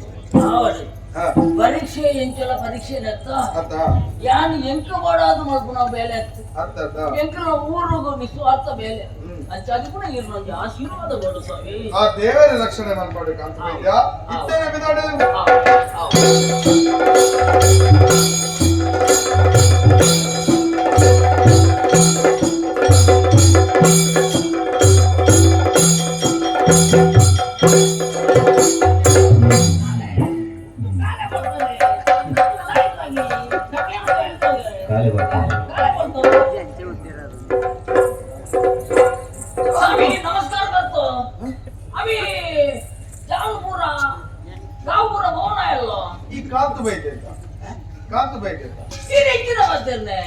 ಆವಡಿ ಹಾ ಪರೀಕ್ಷೆ ಎಂಚಲ ಪರೀಕ್ಷೆ ನೆತ್ತ ಅತ್ತ ಯಾನು ಎಂಕ ಮಾಡಾದು ಮಲ್ಪು ನಾವು ಬೇಲೆ ಎತ್ತು ಅತ್ತ ಎಂಕಲ ಊರುಗು ನಿಸ್ವಾರ್ಥ ಬೇಲೆ ಹ್ಮ್. ಅಂಚಾಗಿ ಕೂಡ ಇರ್ನೊಂದು ಆಶೀರ್ವಾದ ಕೊಡು ಸ್ವಾಮಿ ಆ ದೇವರ ರಕ್ಷಣೆ ಮಾಡ್ಕೊಡು ಕಾಂತ ವೈದ್ಯ ಇತ್ತೇನೆ ಬಿದಾಡು ಆ, ಆ. ಕಾಲೆ ಬರ ಕಾಂತು ಬೈತೆ ಕಾಂತು ಬೈತೆ ನೀನು ಹೆಚ್ಚಿನ ಮಾತೇನೆ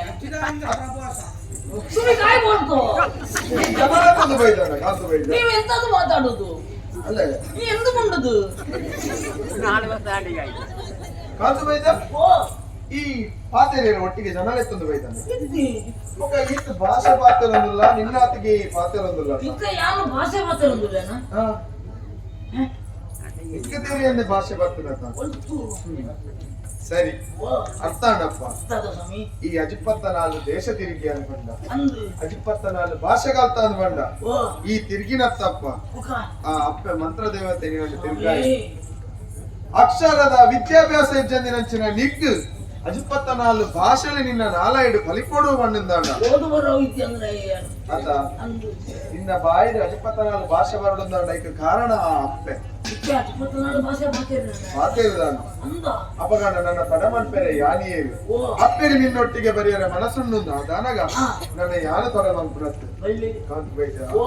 ಸುಮ್ಮನೆ ಕಾಯಿ ಮಾಡ್ತು ಕಾಂತು ಬೈತಾನ ಕಾಂತು ಬೈತ ನೀವು ಎಂತದ್ದು ಮಾತಾಡುದು ಅಲ್ಲ ನೀ ಎಂದು ಮುಂಡದು ಕಾಂತು ಬೈತ ಓ ಈ ಪಾತೆರೇರ ಒಟ್ಟಿಗೆ ಜನಲೆತ್ತೊಂದು ಬೈತಾನೆ ಇದ್ದಿ ఒక ఈత భాష పాత్రలందుల్లా నిన్నాతికి పాత్రలందుల్లా ಇಕ್ಕ ಯಾರು ಭಾಷೆ ಮಾತಾಡುದಿಲ್ಲನ ఇక్క తెలియని భాష పాత్రలంత ಒಂದು సరి ಓ అర్థాండప్ప ಅರ್ಥದ ಸ್ವಾಮಿ ఈ అజిపత్తనాలు దేశ తిరిగి అనుకుంటా ಅಂದು అజిపత్తనాలు భాష కలుతా అనుకుంటా ಓ ఈ తిరిగినత్తప్ప ಮುಖ ఆ అప్ప మంత్ర దేవత తిరిగాయి అక్షರದ ವಿದ್ಯಾಭ್ಯಾಸ చెందినంచిన నీకు అజిపత్తనాలు భాషలు నిన్న నాలాయుడు పలిపోడు పండిందాడ ಓದುವರ ಇದ್ದಿ ಅಂದ್ರೆ ಅದ ಅಂದು ನಿನ್ನ ಬಾಯಿದ ಅಜಿಪತ್ತನಾలు ಭಾಷ ಬರಡುಂದಾಡ ಇದಕ್ಕೆ ಕಾರಣ ಆ ಅಪ್ಪೆ ಇಕ್ಕ 24 ಭಾಷೆ ಮಾತಾಡ್ತಾರೆ ಮಾತೇರಿದಾನು ಅಂದ ಅಪಗಂಡ ನನ್ನ ಪಡಮನ್ಪೆರೆ ಯಾನಿಯೇರು ಓ ಅಪ್ಪೆಗೆ ನಿನ್ನೊಟ್ಟಿಗೆ ಬರೆಯರ ಮನಸ್ಸುಂಡುಂದ ದಾನಗ ನನ್ನ ಯಾನ ತೊರೆ ಬಂದ್ಬಿಡತ್ತೆ ಬಳ್ಳಿ ಕಾಂತ ಬೈತ ಓ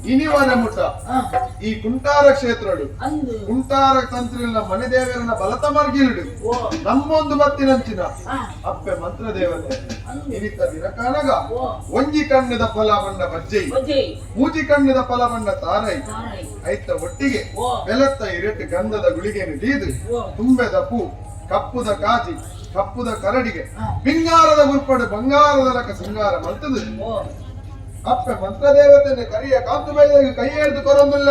ಇನಿವನ ಮುಟ್ಟ ಈ ಕುಂಟಾರ ಕ್ಷೇತ್ರಡು ಅಂದು ಕುಂಟಾರ ತಂತ್ರಿನ ಮನೆ ದೇವರನ್ನ ಬಲತ ಮರ್ಗಿಲಿಡು ಓ ನಮ್ಮೊಂದು ಬತ್ತಿನಂಚಿನ ಆ ಅಪ್ಪೆ ಮಂತ್ರ ದೇವತೆ ಅಂದು ಇನಿತ ದಿನ ಕಾಣಗ ಓ ಒಂಜಿ ಕಣ್ಣದ ಫಲ ಬಂಡ ಬಜ್ಜೈ ಬಜ್ಜಿ ಮೂಜಿ ಕಣ್ಣದ ಫಲ ಬಂಡ ತಾರೈ ತಾರೈ ಐತ ಒಟ್ಟಿಗೆ ಓ ಬೆಲತ್ತ ಇರಟ್ಟು ಗಂಧದ ಗುಳಿಗೆಯನ್ನು ದೀದು ಓ ತುಂಬೆದ ಪೂ ಕಪ್ಪುದ ಕಾಜಿ ಕಪ್ಪುದ ಕರಡಿಗೆ ಆ. ಪಿಂಗಾರದ ಗುರ್ಪಡು ಬಂಗಾರದ ಲಕ ಸಿಂಗಾರ ಮಲ್ತದು ಓ ಅಪ್ಪೆ ಮಂತ್ರ ದೇವತೆಯನ್ನು ಕರಿಯ ಕಾಂತು ಬೈದೆಗೆ ಕೈ ಹಿಡಿದು ಕೊರೊಂದಿಲ್ಲ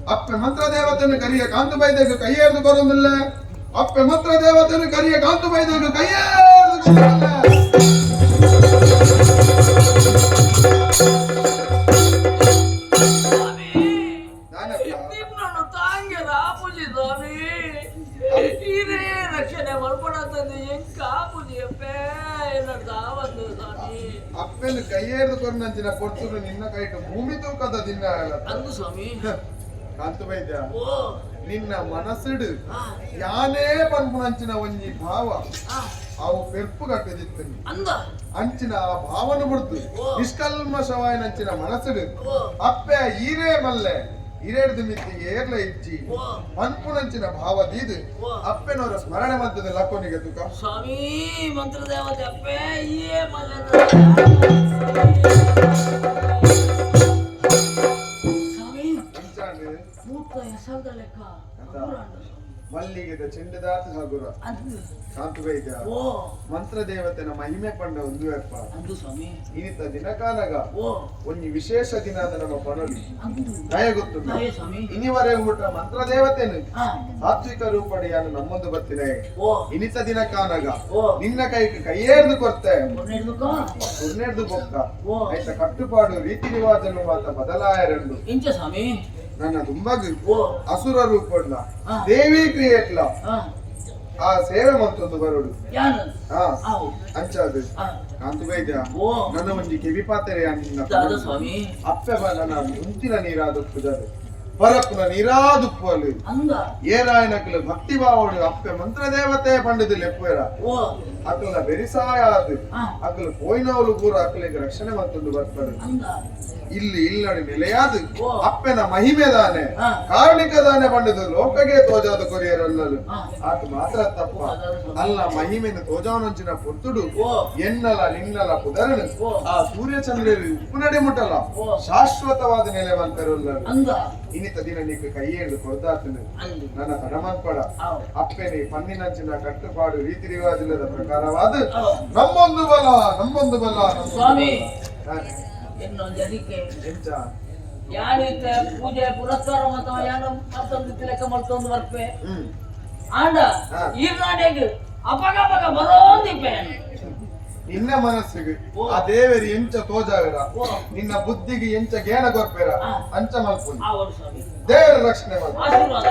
ಅಪ್ಪೆ ಮಂತ್ರ ದೇವತೆಯನ್ನು ಕರಿಯ ಕಾಂತು ಬೈದೆಗೆ ಕೈ ಹಿಡಿದು ಕೊರೊಂದಿಲ್ಲ ಅಪ್ಪೆ ಮಂತ್ರ ದೇವತೆಯನ್ನು ಕರಿಯ ಕಾಂತು ಬೈದೆಗೆ ಕೈ ಹಿಡಿದು ಕೊರೊಂದಿಲ್ಲ ನಾನು ತಾಂಗೆ ರಾಪುಜಿ ಸ್ವಾಮಿ ಹಿರೇ ರಕ್ಷಣೆ ಮಲ್ಪಡತಂದು ಹೆಂಗ್ ಕಾಪುಜಿ ಅಪ್ಪೆ ಒಂದು ಸ್ವಾಮಿ ಅಪ್ಪೆನ್ನು ಕೈ ಹಿಡಿದು ಕೊರೊಂದಿನ ಕೊಡ್ತು ನಿನ್ನ ಕೈಟು ಭೂಮಿ ತೂಕದ ದಿನ ಅಂದು ಸ್ವಾಮಿ ಕಾಂತು ಬೈದ್ಯ ಓ ನಿನ್ನ ಮನಸ್ಸಿಡು ಆ ಯಾನೇ ಪನ್ಪುನಂಚಿನ ಒಂಜಿ ಭಾವ ಆ ಅವು ಪೆರ್ಪು ಕಟ್ಟದಿತ್ತು ಅಂದ ಅಂಚಿನ ಆ ಭಾವನ ಬಿಡ್ತು ಓ. ನಿಷ್ಕಲ್ಮಶವಾಯಿನಂಚಿನ ಮನಸ್ಸಿಡು ಓ ಅಪ್ಪೆ ಈರೇ ಮಲ್ಲೆ ಹಿರೇಡ್ದು ಮಿತ್ತಿಗೆ ಏರ್ಲ ಇಚ್ಚಿ ಓ ಪನ್ಪುನಂಚಿನ ಭಾವ ದೀದು ಓ ಅಪ್ಪೆನವರ ಸ್ಮರಣೆ ಮದ್ದದ ಲಕ್ಕೋನಿಗೆ ತುಕ ಸ್ವಾಮಿ ಮಂತ್ರ ದೇವತೆ ಅಪ್ಪೆ ಏ ಮಲ್ಲ ಸ್ವಾಮಿ ಅಂಚಾಂಡು ಮೂತ ಹೆಸರದ ಲೆಕ್ಕ ಮಲ್ಲಿಗೆದ ಚೆಂಡದಾತ ಹಗುರ ಅದು ಕಾಂತು ಬೈದ್ಯ ಓ ಮಂತ್ರ ದೇವತೆನ ಮಹಿಮೆ ಪಂಡ ಒಂದು ವೇರ್ಪ ಅದು ಸ್ವಾಮಿ ಇನಿತ ದಿನಕಾಲಗ ಓ ಒಂಜಿ ವಿಶೇಷ ದಿನದ ನಮ್ಮ ಪಣಲಿ ಅದು ದಯ ಗೊತ್ತು ನಾಯೇ ಸ್ವಾಮಿ ಇನಿವರೆಗೂ ಬಿಟ್ಟ ಮಂತ್ರ ದೇವತೆನು ಹಾ ಸಾತ್ವಿಕ ರೂಪಡಿಯನ್ನು ನಮ್ಮೊಂದು ಬತ್ತಿನ ಓ ಇನಿತ ದಿನ ಕಾನಗ ಓ ನಿನ್ನ ಕೈಗೆ ಕೈಯೇರ್ದು ಕೊಡ್ತೆ ಕೊನೆಡ್ದುಕ ಸುನ್ನೆರ್ದು ಬೊಕ್ಕ ಓ ಆಯ್ತ ಕಟ್ಟುಪಾಡು ರೀತಿ ರಿವಾಜನು ಮಾತ ಬದಲಾಯರೆಂದು ಇಂಚ ಸ್ವಾಮಿ ನನ್ನ ತುಂಬಗ್ ಓ ಅಸುರ ರೂಪಡ್ಲ ಹಾ. ದೇವಿ ಕ್ರಿಯೇಟ್ಲ ಹಾ ಆ ಸೇವೆ ಮತ್ತೊಂದು ಬರೋಡು ಯಾನು ಹಾ ಆವು ಅಂಚಾದು ಹಾ ಕಾಂತು ಬೈದ್ಯ ಓ ನನ್ನ ಒಂಜಿ ಕಿವಿ ಪಾತ್ರೆ ನಿನ್ನ ದಾದ ಸ್ವಾಮಿ ಅಪ್ಪೆ ನನ್ನ ಮುಂಚಿನ ನೀರಾದ ಪುಜರು ಪರಪ್ಪನ ನೀರಾದುಪ್ಪಲು ಅಂದ ಏರಾಯನಕಲು ಭಕ್ತಿ ಭಾವಡು ಅಪ್ಪೆ ಮಂತ್ರ ದೇವತೆ ಪಂಡಿತು ಲೆಪ್ಪುವೆರ ಓ ಅಕ್ಕಲ ಬೆರಿಸಾಯ ಆದು ಹಾ ಅಕ್ಕಲು ಪೋಯ್ನವಲು ಕೂಡ ಅಕ್ಕಲಿಗೆ ರಕ್ಷಣೆ ಮತ್ತೊಂದು ಬರ್ತಾರೆ ಅಂದ ಇಲ್ಲಿ ಇಲ್ಲಡಿ ನೆಲೆಯಾದು ಓ. ಅಪ್ಪೆನ ಮಹಿಮೆ ದಾನೆ ಹಾ ಕಾರಣಿಕ ದಾನೆ ಪಂಡಿತು ಲೋಕಗೆ ತೋಜಾದ ಕೊರಿಯರಲ್ಲಲು ಹಾ ಆತ ಮಾತ್ರ ತಪ್ಪ ಅಲ್ಲ ಮಹಿಮೆನ ತೋಜಾವನಂಚಿನ ಪುತ್ತುಡು ಓ ಎನ್ನಲ ನಿನ್ನಲ ಪುದರನು ಓ ಆ ಸೂರ್ಯಚಂದ್ರರು ಉಪ್ಪುನಡೆ ಮುಟ್ಟಲ ಓ. ಶಾಶ್ವತವಾದ ನೆಲೆ ಬಂತರಲ್ಲರು ಅಂದ ಇನಿತ ದಿನ ನೀಕು ಕೈ ಹಿಡಿದು ಕೊಡ್ದಾತನು ಅಂದು ನನ್ನ ಪರಮನ್ಪಡ ಆವು ಅಪ್ಪೆನೆ ಪನ್ನಿನಂಚಿನ ಕಟ್ಟುಪಾಡು ರೀತಿ ರಿವಾಜಿಲ್ಲದ ಪ್ರಕಾರವಾದ ಆವು ನಮ್ಮೊಂದು ಬಲ ನಮ್ಮೊಂದು ಬಲ ನಮ್ಮೊಂದು ಸ್ವಾಮಿ ಬಲ. ಇನ್ನೊಂದು ಜನಿಕೆ ಎಂಚ ಯಾನಿತ್ತೆ ಪೂಜೆ ಪುರಸ್ಕಾರ ಮತ್ತು ಯಾನು ಮತ್ತೊಂದು ಲೆಕ್ಕ ಮತ್ತೊಂದು ಬರ್ಪೆ ಹ್ಮ್ ಆಂಡ ಹಾ. ಈ ನಾಡಿಗೆ ಅಪಗ ಬರೋಂದಿಪ್ಪೆ ನಿನ್ನ ಮನಸ್ಸಿಗೆ ಓ. ಆ ದೇವರಿ ಎಂಚ ತೋಜಾಗರ ಓ. ನಿನ್ನ ಬುದ್ಧಿಗೆ ಎಂಚ ಗೇಣ ಗೊರ್ಪೆರ ಹಾ. ಅಂಚ ಮಲ್ಪುನಿ ಅವರು ಸ್ವಾಮಿ ದೇವರ ರಕ್ಷಣೆ ಮಾಡ ಆಶೀರ್ವಾದ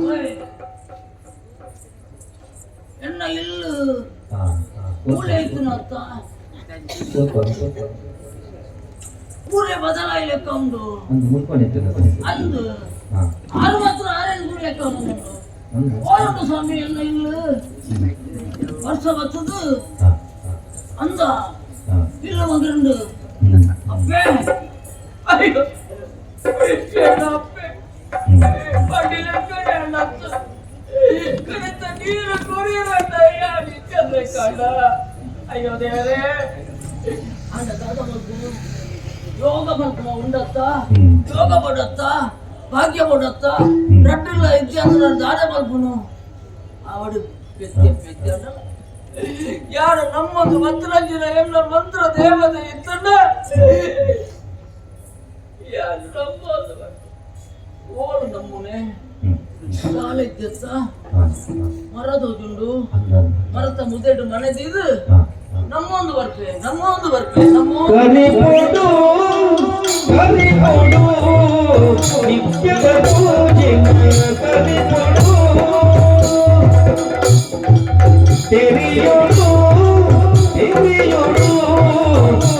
ಓಯ್. ಎನ್ನ ಇಲ್ಲು ಮೂಲೆ ಇತ್ತು ನತ್ತ ಮೂಲೆ ಬದಲಾಯಿಲೆಕ್ಕ ಉಂಡು ಅಂದು 60 ಕೇಳ್ಕೊಂಡು ಓರಡು ಸ್ವಾಮಿ ಎಲ್ಲ ಇಲ್ಲ ವರ್ಷ ಬರ್ತದು ಅಂದ ಇಲ್ಲ ಮಗರಂಡು ಅಪ್ಪೆ ಅಯ್ಯೋ ಅಪ್ಪೆ ಪಡಿಲ ಕಡಿತ ನೀರು ಕುಡಿಯಲ್ಲ ಯಾರಿಕ್ಕಂದ್ರೆ ಕಂಡ ಅಯ್ಯೋ ದೇವರೇ ಅಣ್ಣ ದಾದ ಮಲ್ಪು ಯೋಗ ಮಲ್ಪು ಉಂಡತ್ತ ಯೋಗ ಪಡತ್ತ ಭಾಗ್ಯ ಪಡತ್ತ ರಟ್ಟಿಲ್ಲ ಇದ್ದ ದಾದ ಮಲ್ಪುನು ಅವಡು ಪೆದ್ದೆ ಪೆದ್ದೆ ಯಾರು ನಮ್ಮದು ಮಂತ್ರಂಜಿನ ಎಲ್ಲ ಮಂತ್ರ ದೇವತೆ ಇತ್ತಣ್ಣ ಯಾರು ನಮ್ಮದು ಓಡು ನಮ್ಮನೆ ಸಾಲ ಇದ್ದತ್ತ ಮರದೋಜುಂಡು ಮರತ ಮುದೆಡು ಮನೆದಿದು ನಮ್ಮೊಂದು ಬರ್ಪೆ ನಮ್ಮೊಂದು ಕರಿಪೋಡು ನಿತ್ಯದ ಪೂಜೆ ಕರಿಪೋಡು ತೆರೆಯೋಡು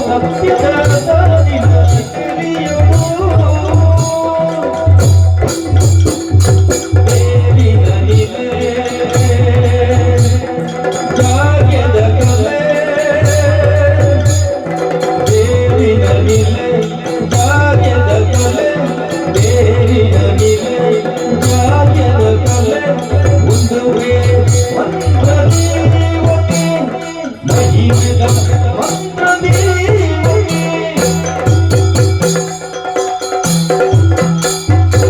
ಸತ್ಯದ ಸಾಲಿನ ತೆರೆಯೋಡು Mahimada